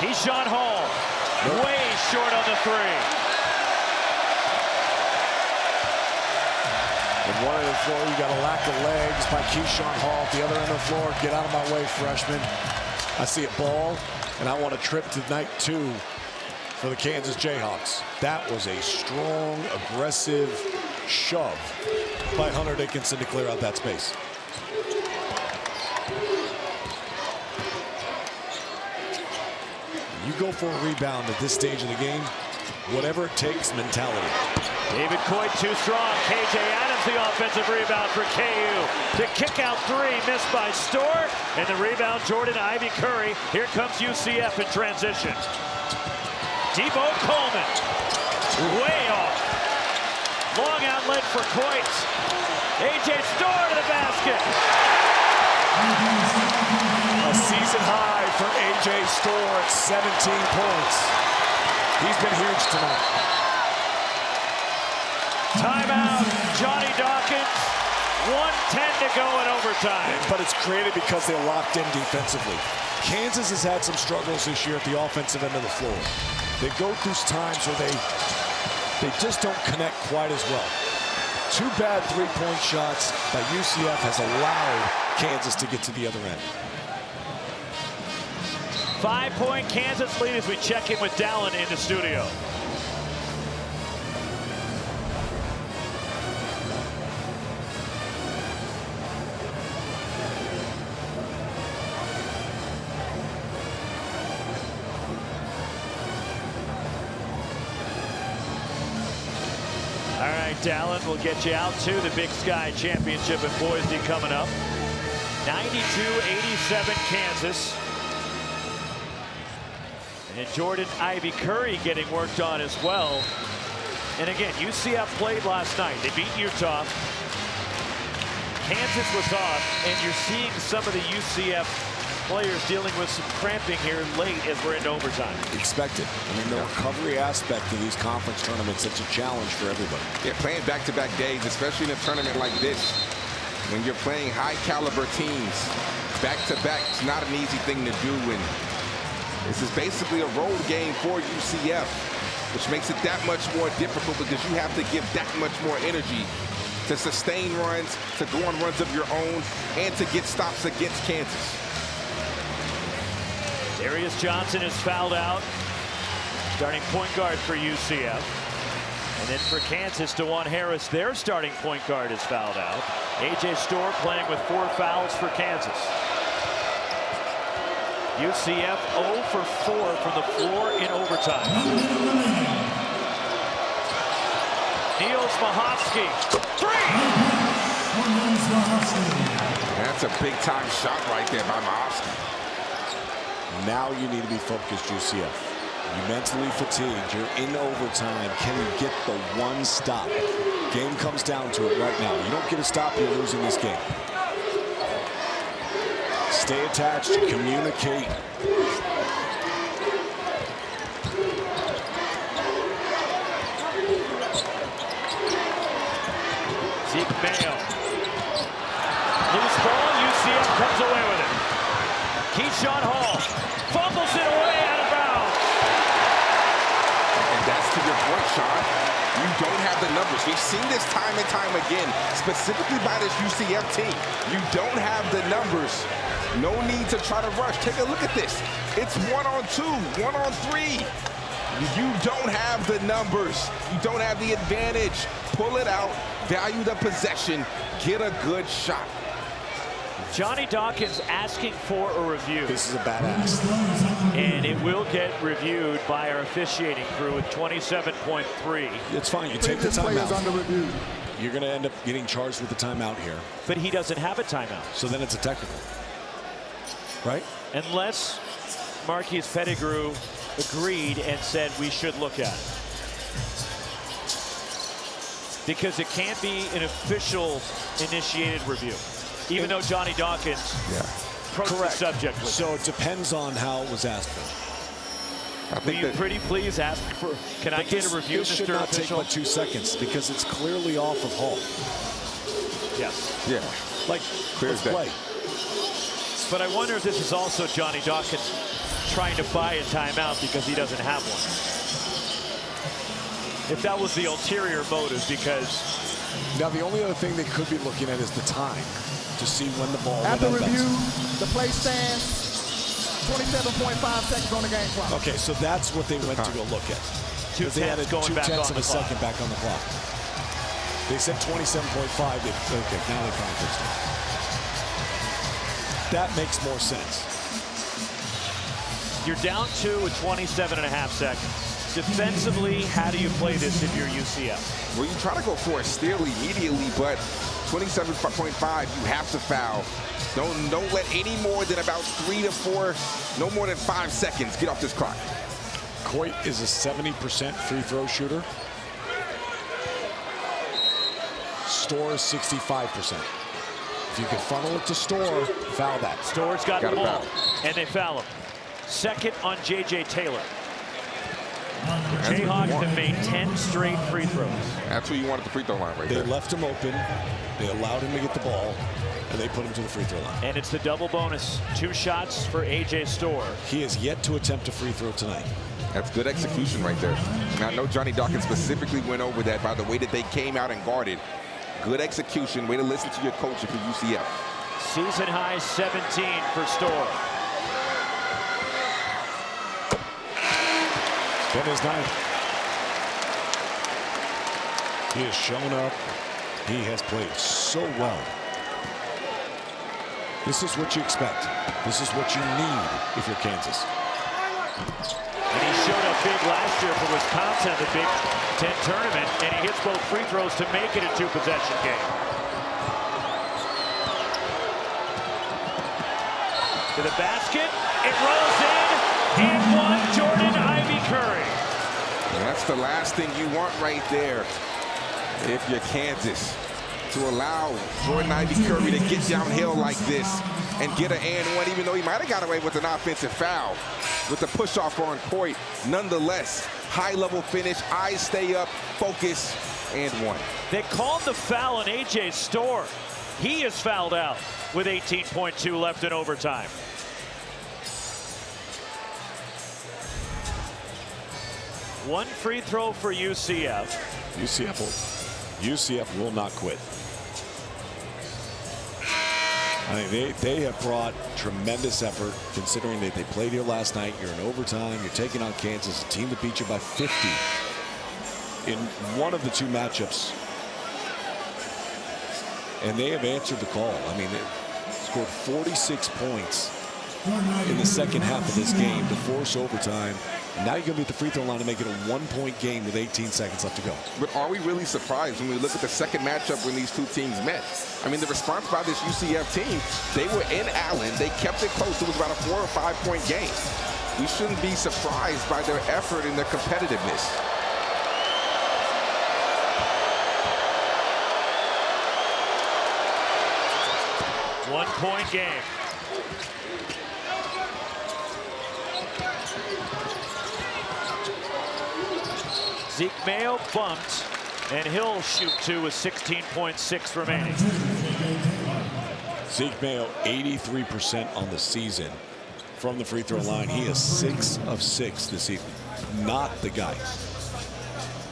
S3: Keyshawn Hall, way short on the 3.
S1: And one end of the floor, you got a lack of legs by Keyshawn Hall. At the other end of the floor, get out of my way, freshman. I see a ball, and I want a trip to night 2 for the Kansas Jayhawks. That was a strong, aggressive shove by Hunter Dickinson to clear out that space. You go for a rebound at this stage of the game, whatever it takes mentality.
S3: David Coit too strong. KJ Adams the offensive rebound for KU. The kick out three missed by Storr. And the rebound Jordan Ivy Curry. Here comes UCF in transition. Debo Coleman. Way off. Long outlet for Coit. AJ Storr to the basket.
S1: A season high for AJ Storr at 17 points. He's been huge tonight.
S3: Timeout, Johnny Dawkins. 1:10 to go in overtime.
S1: But it's created because they locked in defensively. Kansas has had some struggles this year at the offensive end of the floor. They go through times where they just don't connect quite as well. Two bad three-point shots by UCF has allowed Kansas to get to the other end.
S3: 5-point Kansas lead as we check in with Dallin in the studio. All right, Dallin, we'll get you out to the Big Sky Championship in Boise coming up. 92-87 Kansas. And Jordan Ivy Curry getting worked on as well. And again, UCF played last night. They beat Utah. Kansas was off, and you're seeing some of the UCF players dealing with some cramping here late as we're into overtime.
S1: Expected. I mean, the recovery aspect of these conference tournaments, it's a challenge for everybody.
S2: Yeah, playing back-to-back days, especially in a tournament like this, when you're playing high-caliber teams, back-to-back, it's not an easy thing to do. And this is basically a road game for UCF, which makes it that much more difficult because you have to give that much more energy to sustain runs, to go on runs of your own, and to get stops against Kansas.
S3: Darius Johnson is fouled out. Starting point guard for UCF. And then for Kansas, DeJuan Harris, their starting point guard, is fouled out. AJ Storr playing with 4 fouls for Kansas. UCF 0 for 4 from the floor in overtime. Niels Mahovsky, 3!
S2: That's a big-time shot right there by Mahovsky.
S1: Now you need to be focused, UCF. You're mentally fatigued. You're in overtime. Can you get the one stop? Game comes down to it right now. You don't get a stop, you're losing this game. Stay attached, communicate.
S3: Zeke Mayo. Loose ball, UCF comes away with it. Keyshawn Hall fumbles it away out of bounds.
S2: And that's to your point, Sean. You don't have the numbers. We've seen this time and time again, specifically by this UCF team. You don't have the numbers. No need to try to rush. Take a look at this. It's 1-on-2, 1-on-3. You don't have the numbers. You don't have the advantage. Pull it out, value the possession, get a good shot.
S3: Johnny Dawkins asking for a review.
S1: This is a bad ask.
S3: And it will get reviewed by our officiating crew with 27.3.
S1: It's fine. You take the timeout.
S4: Under review.
S1: You're going to end up getting charged with the timeout here.
S3: But he doesn't have a timeout.
S1: So then it's a technical. Right?
S3: Unless Marquise Pettigrew agreed and said we should look at it. Because it can't be an official initiated review. Even though Johnny Dawkins approached the subject with
S1: So it depends on how it was asked for.
S3: Will you pretty please ask for, can I get a review,
S1: This should
S3: Mr.
S1: not take
S3: Official?
S1: but 2 seconds because it's clearly off of Hall.
S3: Yes.
S2: Yeah.
S1: Like,
S2: Clear
S1: let's
S2: as day.
S1: play.
S3: But I wonder if this is also Johnny Dawkins trying to buy a timeout because he doesn't have one. If that was the ulterior motive, because...
S1: Now, the only other thing they could be looking at is the time to see when the ball
S4: After
S1: went out.
S4: review, the play stands. 27.5 seconds on the game clock.
S1: Okay, so that's what they went to go look at.
S3: 2
S1: They added
S3: tenths going back on
S1: 2/10
S3: the
S1: of a
S3: clock.
S1: second back on the clock. They said 27.5. Okay, now they finally fixed it. That makes more sense.
S3: You're down 2 with 27.5 seconds. Defensively, how do you play this if you're UCF?
S2: Well, you try to go for a steal immediately, but 27.5, you have to foul. Don't let any more than about 3 to 4, no more than 5 seconds get off this clock.
S1: Coit is a 70% free throw shooter. Storr is 65%. If you can funnel it to Storr, foul that.
S3: Storr's got the ball,
S2: foul.
S3: and they foul him. Second on J.J. Taylor. The Jayhawks have made 10 straight free throws.
S2: That's where you want at the free throw line right there.
S1: They left him open. They allowed him to get the ball, and they put him to the free throw line.
S3: And it's the double bonus. 2 shots for A.J. Storr.
S1: He has yet to attempt a free throw tonight.
S2: That's good execution right there. Now, I know Johnny Dawkins specifically went over that by the way that they came out and guarded. Good execution. Way to listen to your coach if you're UCF.
S3: Season high 17 for Storr.
S1: Been his night. He has shown up. He has played so well. This is what you expect. This is what you need if you're Kansas.
S3: And he showed up big last year for Wisconsin in the Big Ten tournament, and he hits both free throws to make it a 2-possession game. To the basket, it rolls in, and one, Jordan Ivy Curry.
S2: And that's the last thing you want right there if you're Kansas, to allow Jordan Ivy Curry to get downhill like this and get an and one, even though he might have got away with an offensive foul with the push-off on Coit. Nonetheless, high-level finish, eyes stay up, focus, and one.
S3: They called the foul on A.J. Storr. He is fouled out with 18.2 left in overtime. One free throw for UCF.
S1: UCF will not quit. I mean, they have brought tremendous effort, considering that they played here last night. You're in overtime. You're taking on Kansas, a team that beat you by 50 in one of the 2 matchups. And they have answered the call. I mean, they scored 46 points in the second half of this game to force overtime. Now you're going to be at the free throw line to make it a 1-point game with 18 seconds left to go.
S2: But are we really surprised when we look at the second matchup when these 2 teams met? I mean, the response by this UCF team, they were in Allen. They kept it close. It was about a 4 or 5-point game. We shouldn't be surprised by their effort and their competitiveness.
S3: One-point game. Zeke Mayo bumped, and he'll shoot 2 with 16.6 remaining.
S1: Zeke Mayo, 83% on the season from the free throw line. He is 6 of 6 this evening. Not the guy.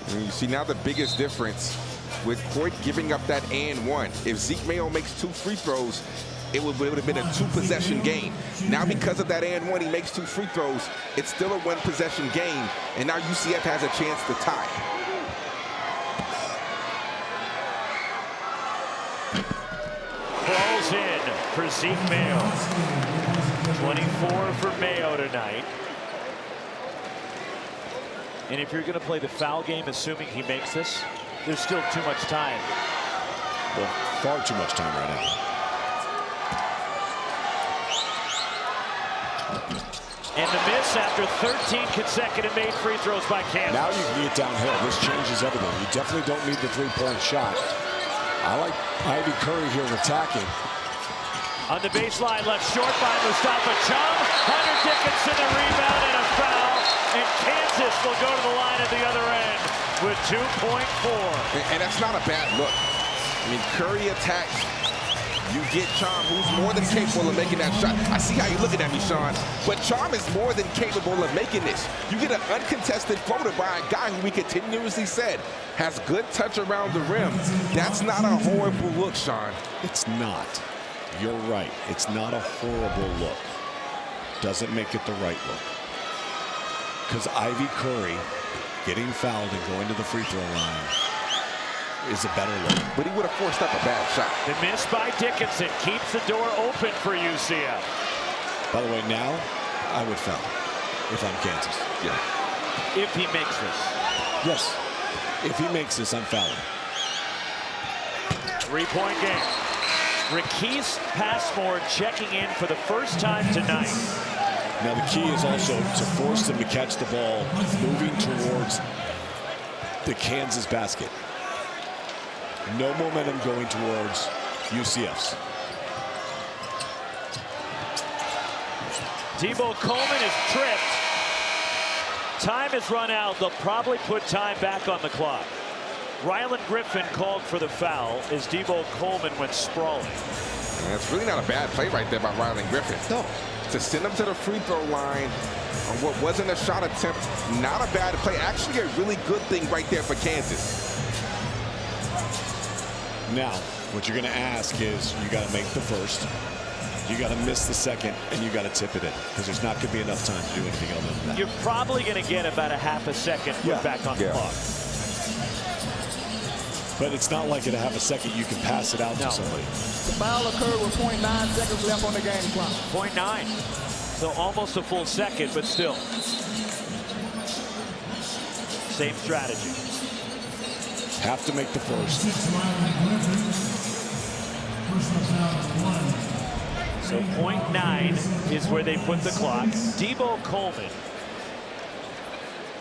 S2: And you see now the biggest difference with Coit giving up that and one. If Zeke Mayo makes 2 free throws, it would have been a 2-possession game. Now because of that and one, he makes 2 free throws. It's still a 1-possession game, and now UCF has a chance to tie.
S3: Crawls in for Zeke Mayo. 24 for Mayo tonight. And if you're going to play the foul game, assuming he makes this, there's still too much time.
S1: Well, far too much time right now.
S3: And the miss after 13 consecutive made free throws by Kansas.
S1: Now you can get downhill. This changes everything. You definitely don't need the 3-point shot. I like Ivy Curry here attacking.
S3: On the baseline, left short by Mustafa Chum. Hunter Dickinson, a rebound and a foul. And Kansas will go to the line at the other end with 2.4.
S2: And that's not a bad look. I mean, Curry attacks. You get Chom, who's more than capable of making that shot. I see how you're looking at me, Sean. But Chom is more than capable of making this. You get an uncontested floater by a guy who we continuously said has good touch around the rim. That's not a horrible look, Sean.
S1: It's not. You're right. It's not a horrible look. Doesn't make it the right look. Because Ivy Curry getting fouled and going to the free throw line is a better look.
S2: But he would have forced up a bad shot.
S3: The miss by Dickinson keeps the door open for UCF.
S1: By the way, now I would foul if I'm Kansas.
S2: Yeah.
S3: if he makes this.
S1: Yes. If he makes this, I'm fouling.
S3: 3-point game. Riquise Passmore checking in for the first time tonight.
S1: Now the key is also to force them to catch the ball moving towards the Kansas basket. No momentum going towards UCF's.
S3: Debo Coleman is tripped. Time has run out. They'll probably put time back on the clock. Ryland Griffin called for the foul as Debo Coleman went sprawling.
S2: And it's really not a bad play right there by Ryland Griffin. No. To send him to the free throw line on what wasn't a shot attempt, not a bad play. Actually a really good thing right there for Kansas.
S1: Now, what you're going to ask is you got to make the first. You got to miss the second, and you got to tip it in because there's not going to be enough time to do anything other than that.
S3: You're probably going to get about a half a second put back on the clock.
S1: But it's not like in a half a second you can pass it out to somebody.
S4: The foul occurred with 0.9 seconds left on the game clock.
S3: 0.9. So almost a full second, but still. Same strategy.
S1: Have to make the first.
S3: So 0.9 is where they put the clock. Debo Coleman,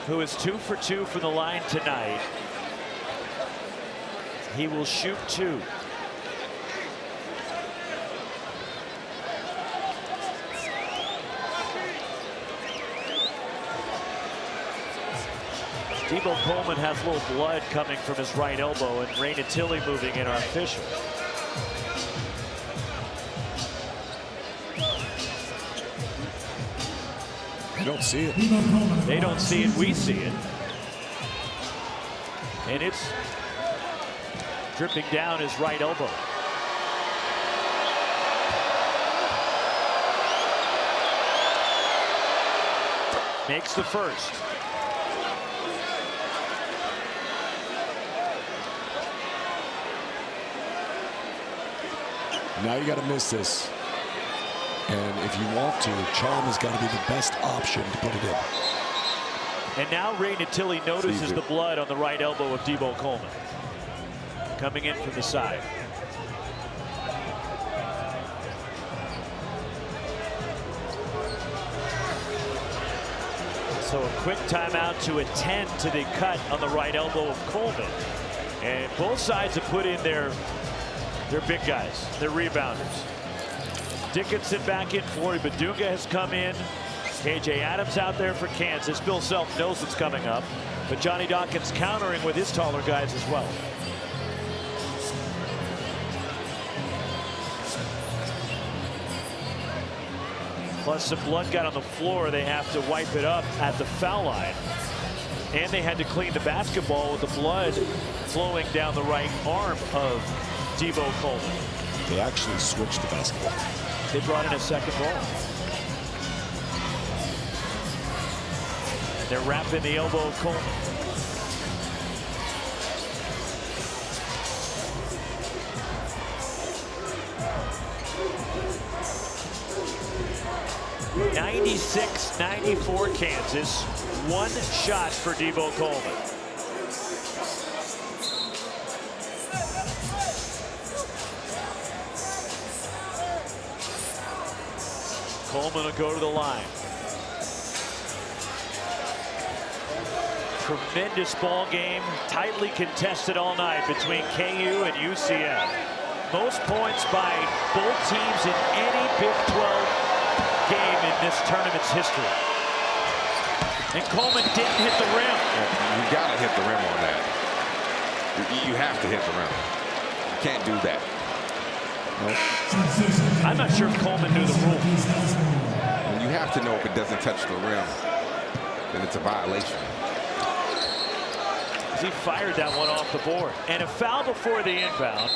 S3: who is 2 for 2 from the line tonight. He will shoot 2. Debo Coleman has a little blood coming from his right elbow, and Ray Tilly moving in, our official.
S1: They don't see it.
S3: They don't see it. We see it. And it's dripping down his right elbow. Makes the first.
S1: Now you got to miss this. And if you want to, Charm has got to be the best option to put it in.
S3: And now Ray Tilly notices the blood on the right elbow of Debo Coleman. Coming in from the side. So a quick timeout to attend to the cut on the right elbow of Coleman. And both sides have put in their big guys, their rebounders. Dickinson back in for him. Badunga has come in. KJ Adams out there for Kansas. Bill Self knows what's coming up. But Johnny Dawkins countering with his taller guys as well. Plus some blood got on the floor. They have to wipe it up at the foul line. And they had to clean the basketball with the blood flowing down the right arm of Debo Coleman.
S1: They actually switched the basketball.
S3: They brought in a second ball. They're wrapping the elbow of Coleman. (96-94) Kansas. One shot for Debo Coleman. Coleman will go to the line. Tremendous ball game, tightly contested all night between KU and UCF. Most points by both teams in any Big 12 game in this tournament's history. And Coleman didn't hit the rim.
S2: You gotta hit the rim on that. You have to hit the rim. You can't do that.
S1: Nope.
S3: I'm not sure if Coleman knew the rule.
S2: And you have to know if it doesn't touch the rim, then it's a violation.
S3: He fired that one off the board. And a foul before the inbound.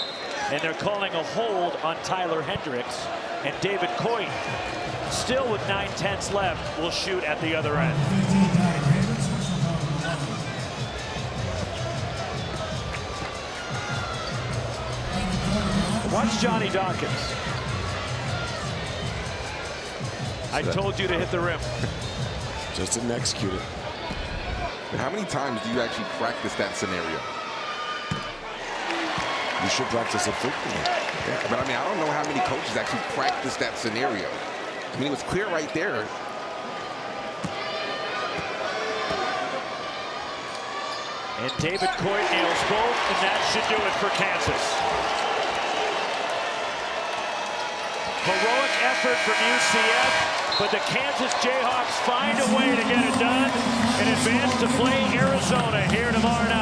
S3: And they're calling a hold on Tyler Hendricks. And David Coyne, still with 9/10 left, will shoot at the other end. Watch Johnny Dawkins. I told you to hit the rim.
S1: Just didn't execute it.
S2: How many times do you actually practice that scenario?
S1: You should practice it frequently.
S2: Yeah, but I mean, I don't know how many coaches actually practice that scenario. I mean, it was clear right there.
S3: And David Coit nails both, and that should do it for Kansas. Heroic effort from UCF, but the Kansas Jayhawks find a way to get it done and advance to play Arizona here tomorrow night.